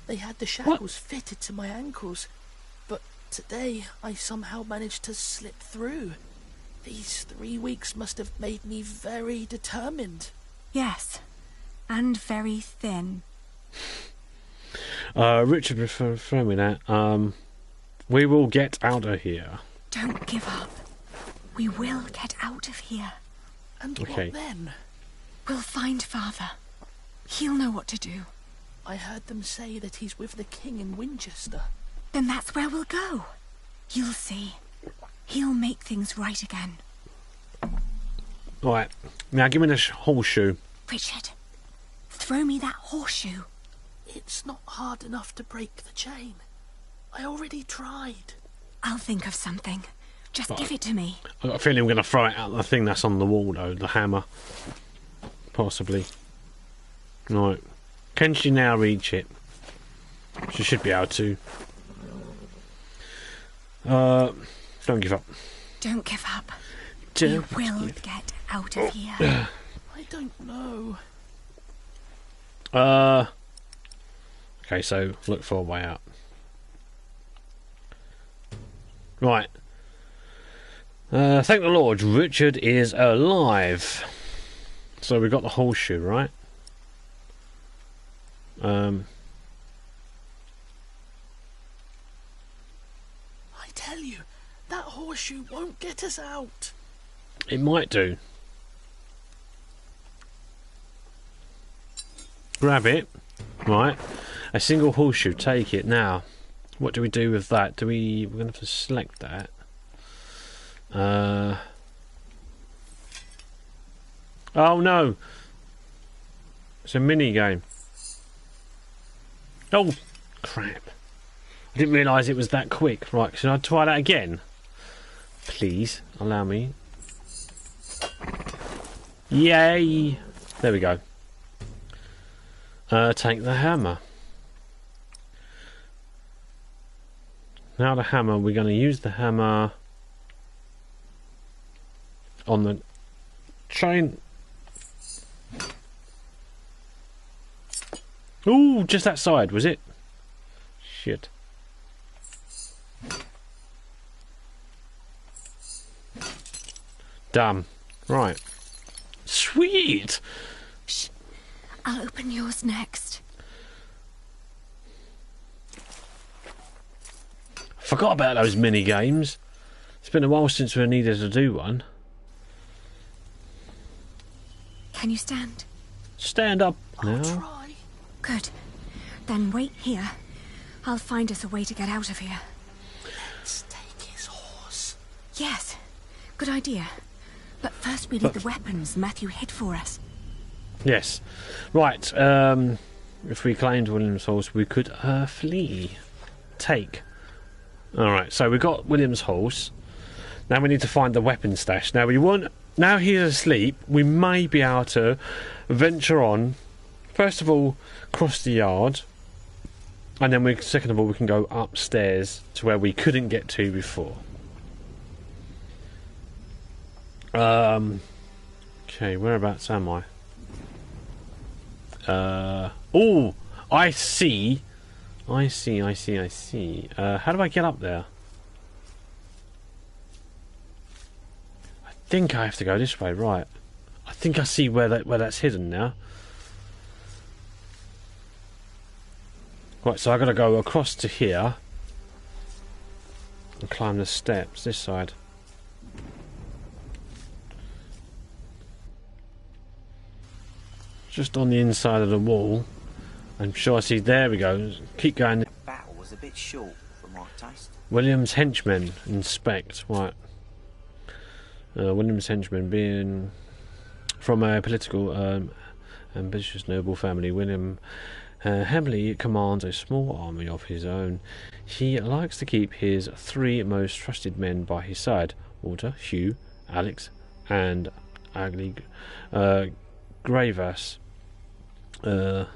they had the shackles fitted to my ankles. But today, I somehow managed to slip through. These 3 weeks must have made me very determined. Yes, and very thin. Richard referred me that. We will get out of here. Don't give up. We will get out of here. And okay. What then? We'll find Father. He'll know what to do. I heard them say that he's with the king in Winchester. Then that's where we'll go. You'll see. He'll make things right again. Right. Now give me the horseshoe. Richard, throw me that horseshoe. It's not hard enough to break the chain. I already tried. I'll think of something. Just give it to me. I've got a feeling we're going to throw it out the thing that's on the wall, though. The hammer. Possibly. Right. Can she now reach it? She should be able to. Don't give up. Don't give up. You will get out of here. I don't know. Okay, so look for a way out. Right. Thank the Lord, Richard is alive. So we got the horseshoe, right? I tell you, that horseshoe won't get us out. It might do. Grab it. Right. A single horseshoe, take it. Now, what do we do with that? We're going to have to select that. Oh no! It's a mini game. Oh, crap. I didn't realise it was that quick. Right, should I try that again? Please, allow me. Yay! There we go. Take the hammer. Now the hammer, we're going to use the hammer on the train. Ooh, just that side, was it? Shit. Damn. Right. Sweet! Shh. I'll open yours next. Forgot about those mini games. It's been a while since we needed to do one. Can you stand? Stand up now. I'll try. Good. Then wait here. I'll find us a way to get out of here. Let's take his horse. Yes. Good idea. But first we need the weapons Matthew hid for us. Yes. Right. If we claimed William's horse, we could flee. Take. Alright, so we got William's horse. Now we need to find the weapon stash. Now we want. Now he's asleep, we may be able to venture on. First of all, cross the yard. And then second of all, we can go upstairs to where we couldn't get to before. Okay, whereabouts am I? Oh, I see. I see. How do I get up there? I think I have to go this way, right. I think I see where that's hidden now. Right, so I gotta go across to here and climb the steps this side. Just on the inside of the wall. I'm sure I see. There we go. Keep going. The battle was a bit short for my taste. William's henchmen inspect. Right. William's henchmen being from a political, ambitious noble family. William Hamley commands a small army of his own. He likes to keep his 3 most trusted men by his side: Walter, Hugh, Alex, and Agli Gravas. The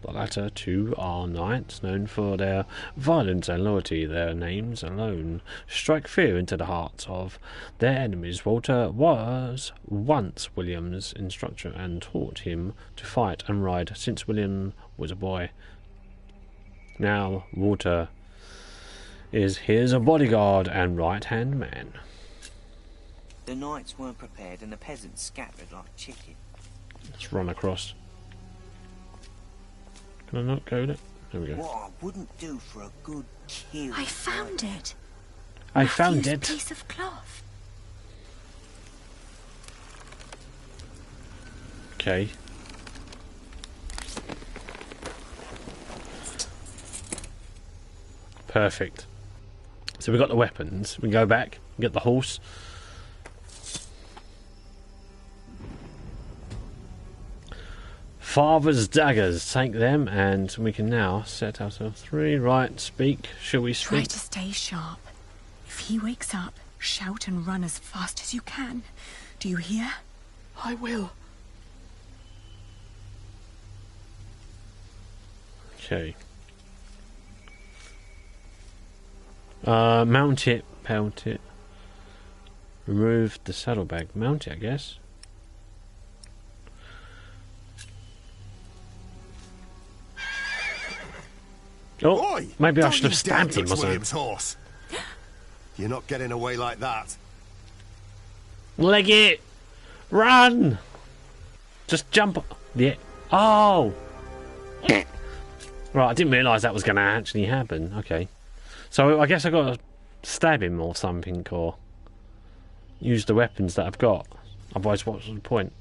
latter 2 are knights known for their violence and loyalty. Their names alone strike fear into the hearts of their enemies. Walter was once William's instructor and taught him to fight and ride since William was a boy. Now Walter is his bodyguard and right-hand man. The knights weren't prepared and the peasants scattered like chicken. Let's run across. Can I not go there? There we go. What I wouldn't do for a good kill. I found it. I found Matthew's it. Piece of cloth. Okay. Perfect. So we got the weapons. We can go back, get the horse. Father's daggers, take them, and we can now set ourselves 3. Right, speak. Shall we speak? Try to stay sharp. If he wakes up, shout and run as fast as you can. Do you hear? I will. Okay. Mount it, pelt it. Remove the saddlebag. Mount it, I guess. Oh, Boy, maybe I should have stabbed him or something. William's horse. You're not getting away like that. Leg it! Run! Just jump. Yeah. Oh! Right, I didn't realise that was going to actually happen. Okay. So I guess I've got to stab him or something, or use the weapons that I've got. Otherwise, what's the point?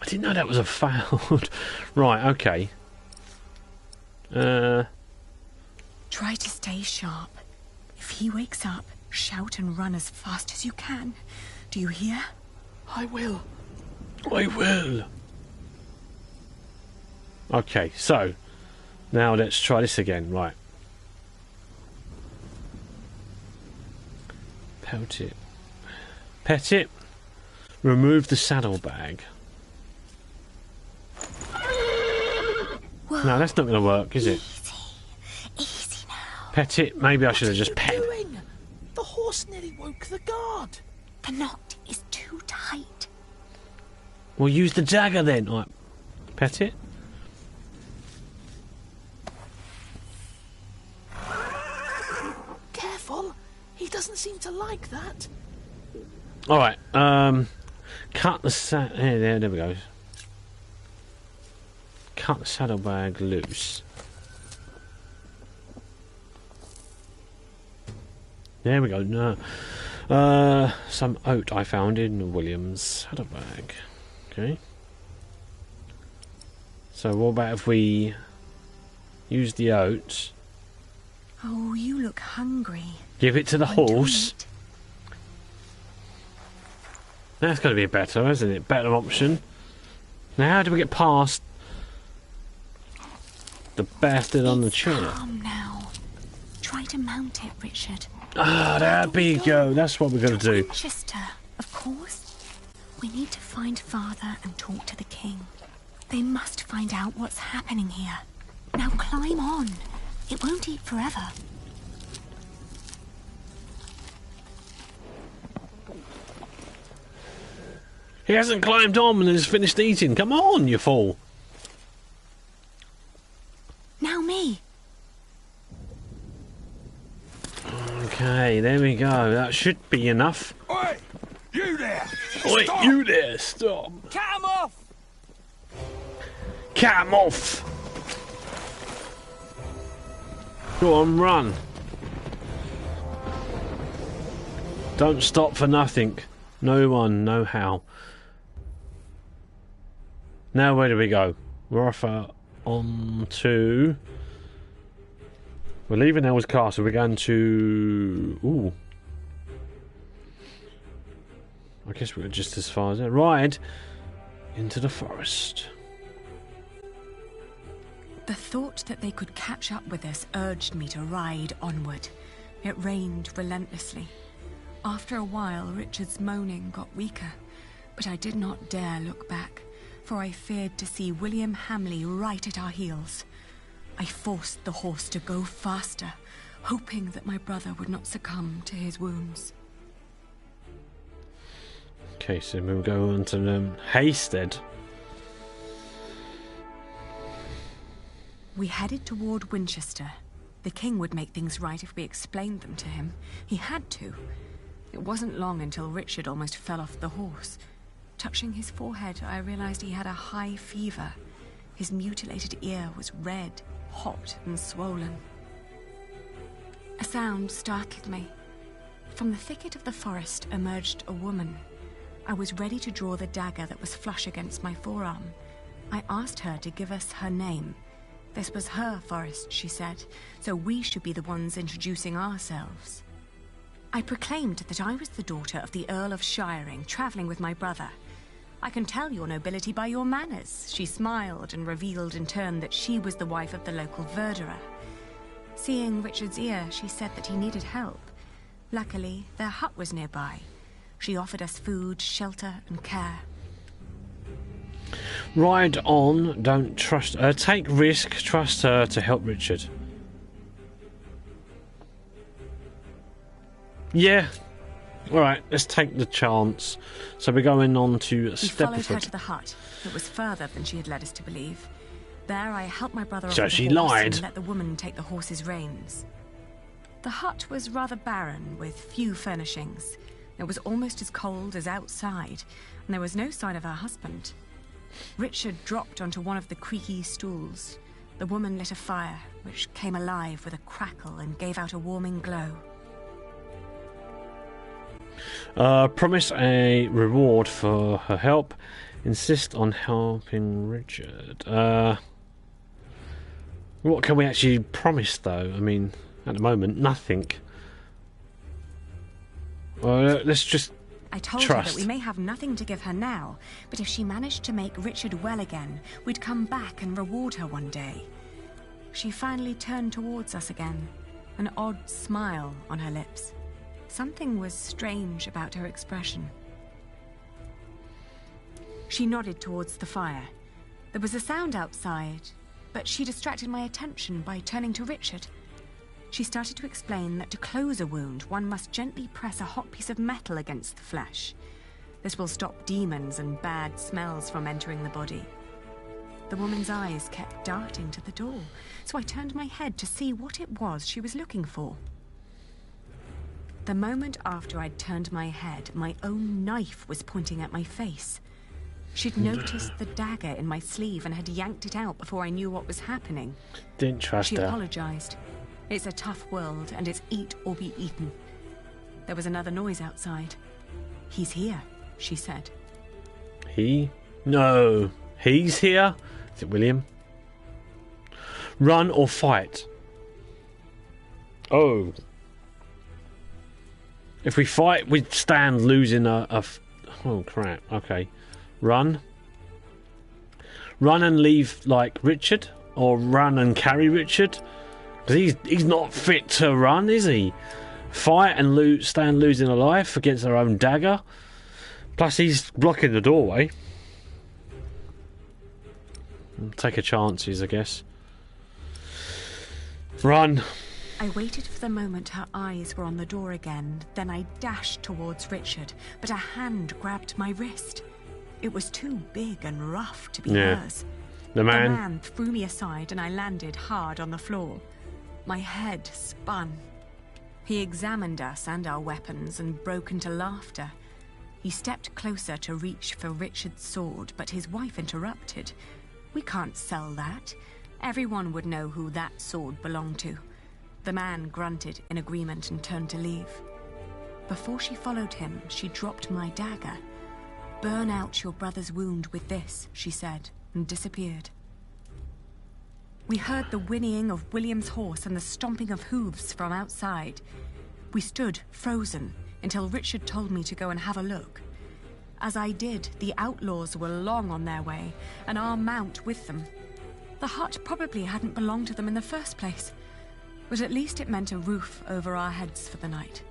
I didn't know that was a failed. Right, okay. Try to stay sharp. If he wakes up, shout and run as fast as you can. Do you hear? I will. I will. Okay, so now let's try this again. Right. Pelt it. Pet it. Remove the saddlebag. No, that's not going to work, is it? Easy now. Pet it. Maybe I should have just pet. Doing? The horse nearly woke the guard. The knot is too tight. We'll use the dagger then. Right. Pet it. Careful. He doesn't seem to like that. All right. Cut the there we go. Cut the saddlebag loose. There we go. No. Some oat I found in William's saddlebag. Okay. So what about if we use the oats? Oh, you look hungry. Give it to the horse. That's going to be better, isn't it? Better option. Now, how do we get past the bastard on the chair? Calm now. Try to mount it, Richard. Ah, there we go. That's what we're going to do. Winchester, of course. We need to find Father and talk to the king. They must find out what's happening here. Now climb on. It won't eat forever. He hasn't climbed on and has finished eating. Come on, you fool. Now me. Okay, there we go. That should be enough. Oi! You there! Oi, Stop! you there! Stop! Cut him off! cat off! Go on, run. Don't stop for nothing. No one, no how. Now where do we go? We're off on to... We're leaving Elwood's Castle. We're going to... Ooh. I guess we're just as far as that. Ride into the forest. The thought that they could catch up with us urged me to ride onward. It rained relentlessly. After a while, Richard's moaning got weaker, but I did not dare look back, for I feared to see William Hamley right at our heels. I forced the horse to go faster, hoping that my brother would not succumb to his wounds. Okay, so we'll go on to Haysted. We headed toward Winchester. The king would make things right if we explained them to him. He had to. It wasn't long until Richard almost fell off the horse. Touching his forehead, I realized he had a high fever. His mutilated ear was red, hot, and swollen. A sound startled me. From the thicket of the forest emerged a woman. I was ready to draw the dagger that was flush against my forearm. I asked her to give us her name. This was her forest, she said, so we should be the ones introducing ourselves. I proclaimed that I was the daughter of the Earl of Shiring, travelling with my brother. I can tell your nobility by your manners. She smiled and revealed in turn that she was the wife of the local verderer. Seeing Richard's ear, she said that he needed help. Luckily, their hut was nearby. She offered us food, shelter, and care. Ride on, don't trust her. Take risk, trust her to help Richard. Yeah. Alright, let's take the chance. So we're going on to Stepperford. We followed her to the hut. It was further than she had led us to believe. There I helped my brother off So with she the horse lied. and let the woman take the horse's reins. The hut was rather barren, with few furnishings. It was almost as cold as outside, and there was no sign of her husband. Richard dropped onto one of the creaky stools. The woman lit a fire, which came alive with a crackle and gave out a warming glow. Promise a reward for her help. Insist on helping Richard. What can we actually promise, though? I mean, at the moment, nothing. Let's just I told trust. her that we may have nothing to give her now, but if she managed to make Richard well again, we'd come back and reward her one day. She finally turned towards us again, an odd smile on her lips. Something was strange about her expression. She nodded towards the fire. There was a sound outside, but she distracted my attention by turning to Richard. She started to explain that to close a wound, one must gently press a hot piece of metal against the flesh. This will stop demons and bad smells from entering the body. The woman's eyes kept darting to the door, so I turned my head to see what it was she was looking for. The moment after I'd turned my head, my own knife was pointing at my face. She'd noticed the dagger in my sleeve and had yanked it out before I knew what was happening. Didn't trust She her. apologized. It's a tough world, and it's eat or be eaten. There was another noise outside. He's here, she said. He? No. He's here? Is it William? Run or fight? Oh. If we fight, we stand losing oh, crap. Okay. Run. Run and leave, like, Richard? Or run and carry Richard? Because he's not fit to run, is he? Fight and stand losing a life against their own dagger. Plus, he's blocking the doorway. Take a chances, I guess. Run. I waited for the moment her eyes were on the door again, then I dashed towards Richard, but a hand grabbed my wrist. It was too big and rough to be hers. The man. The man threw me aside and I landed hard on the floor. My head spun. He examined us and our weapons and broke into laughter. He stepped closer to reach for Richard's sword, but his wife interrupted. We can't sell that. Everyone would know who that sword belonged to. The man grunted in agreement and turned to leave. Before she followed him, she dropped my dagger. "Burn out your brother's wound with this," she said, and disappeared. We heard the whinnying of William's horse and the stomping of hooves from outside. We stood, frozen, until Richard told me to go and have a look. As I did, the outlaws were long on their way, and our mount with them. The hut probably hadn't belonged to them in the first place, but at least it meant a roof over our heads for the night.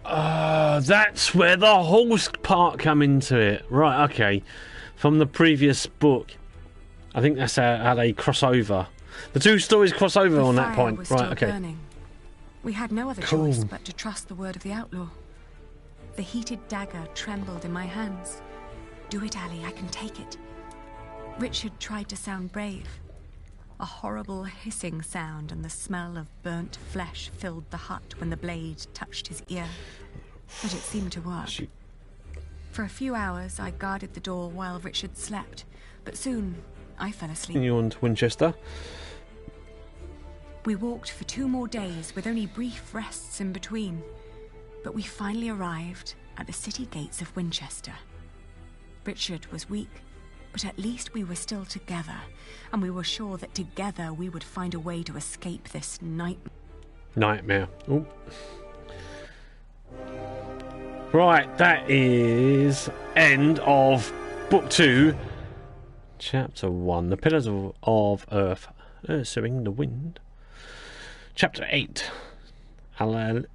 That's where the horse part come into it. Right, okay. From the previous book. I think that's how they cross over. The two stories cross over on that point. Was right, still okay. Burning. We had no other Cool. choice but to trust the word of the outlaw. The heated dagger trembled in my hands. "Do it, Ali, I can take it." Richard tried to sound brave. A horrible hissing sound and the smell of burnt flesh filled the hut when the blade touched his ear. But it seemed to work. For a few hours, I guarded the door while Richard slept, but soon I fell asleep. Continue on to Winchester. We walked for 2 more days with only brief rests in between, but we finally arrived at the city gates of Winchester. Richard was weak, but at least we were still together, and we were sure that together we would find a way to escape this Nightmare. Ooh. Right, that is end of Book 2, Chapter 1. The Pillars of Earth, Ursering the Wind. Chapter 8. Alenia.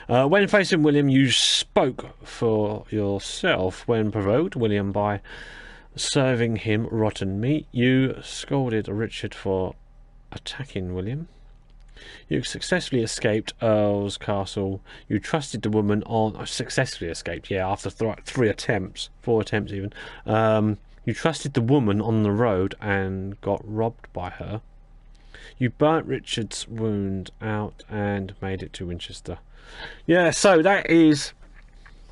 When facing William, you spoke for yourself. When provoked William by serving him rotten meat, you scolded Richard for attacking William. You successfully escaped Earl's castle. You trusted the woman on... successfully escaped, yeah, after 4 attempts even. You trusted the woman on the road and got robbed by her. You burnt Richard's wound out and made it to Winchester. Yeah, so that is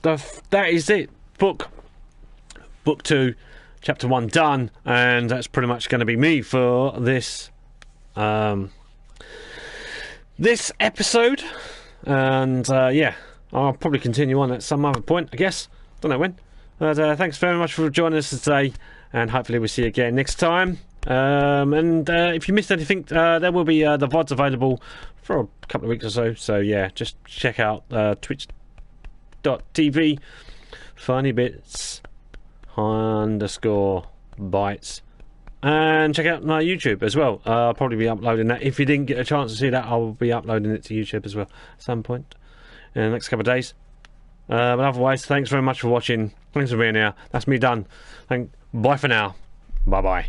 it. Book 2, Chapter 1 done, and that's pretty much going to be me for this this episode. And yeah, I'll probably continue on at some other point, I guess. Don't know when. But thanks very much for joining us today, and hopefully we'll see you again next time. And if you missed anything, there will be the VODs available for a couple of weeks or so. So yeah, just check out twitch.tv funnybits_bites, and check out my YouTube as well. I'll probably be uploading that. If you didn't get a chance to see that, I'll be uploading it to YouTube as well at some point in the next couple of days. But otherwise, thanks very much for watching. Thanks for being here. That's me done. Bye for now. Bye bye.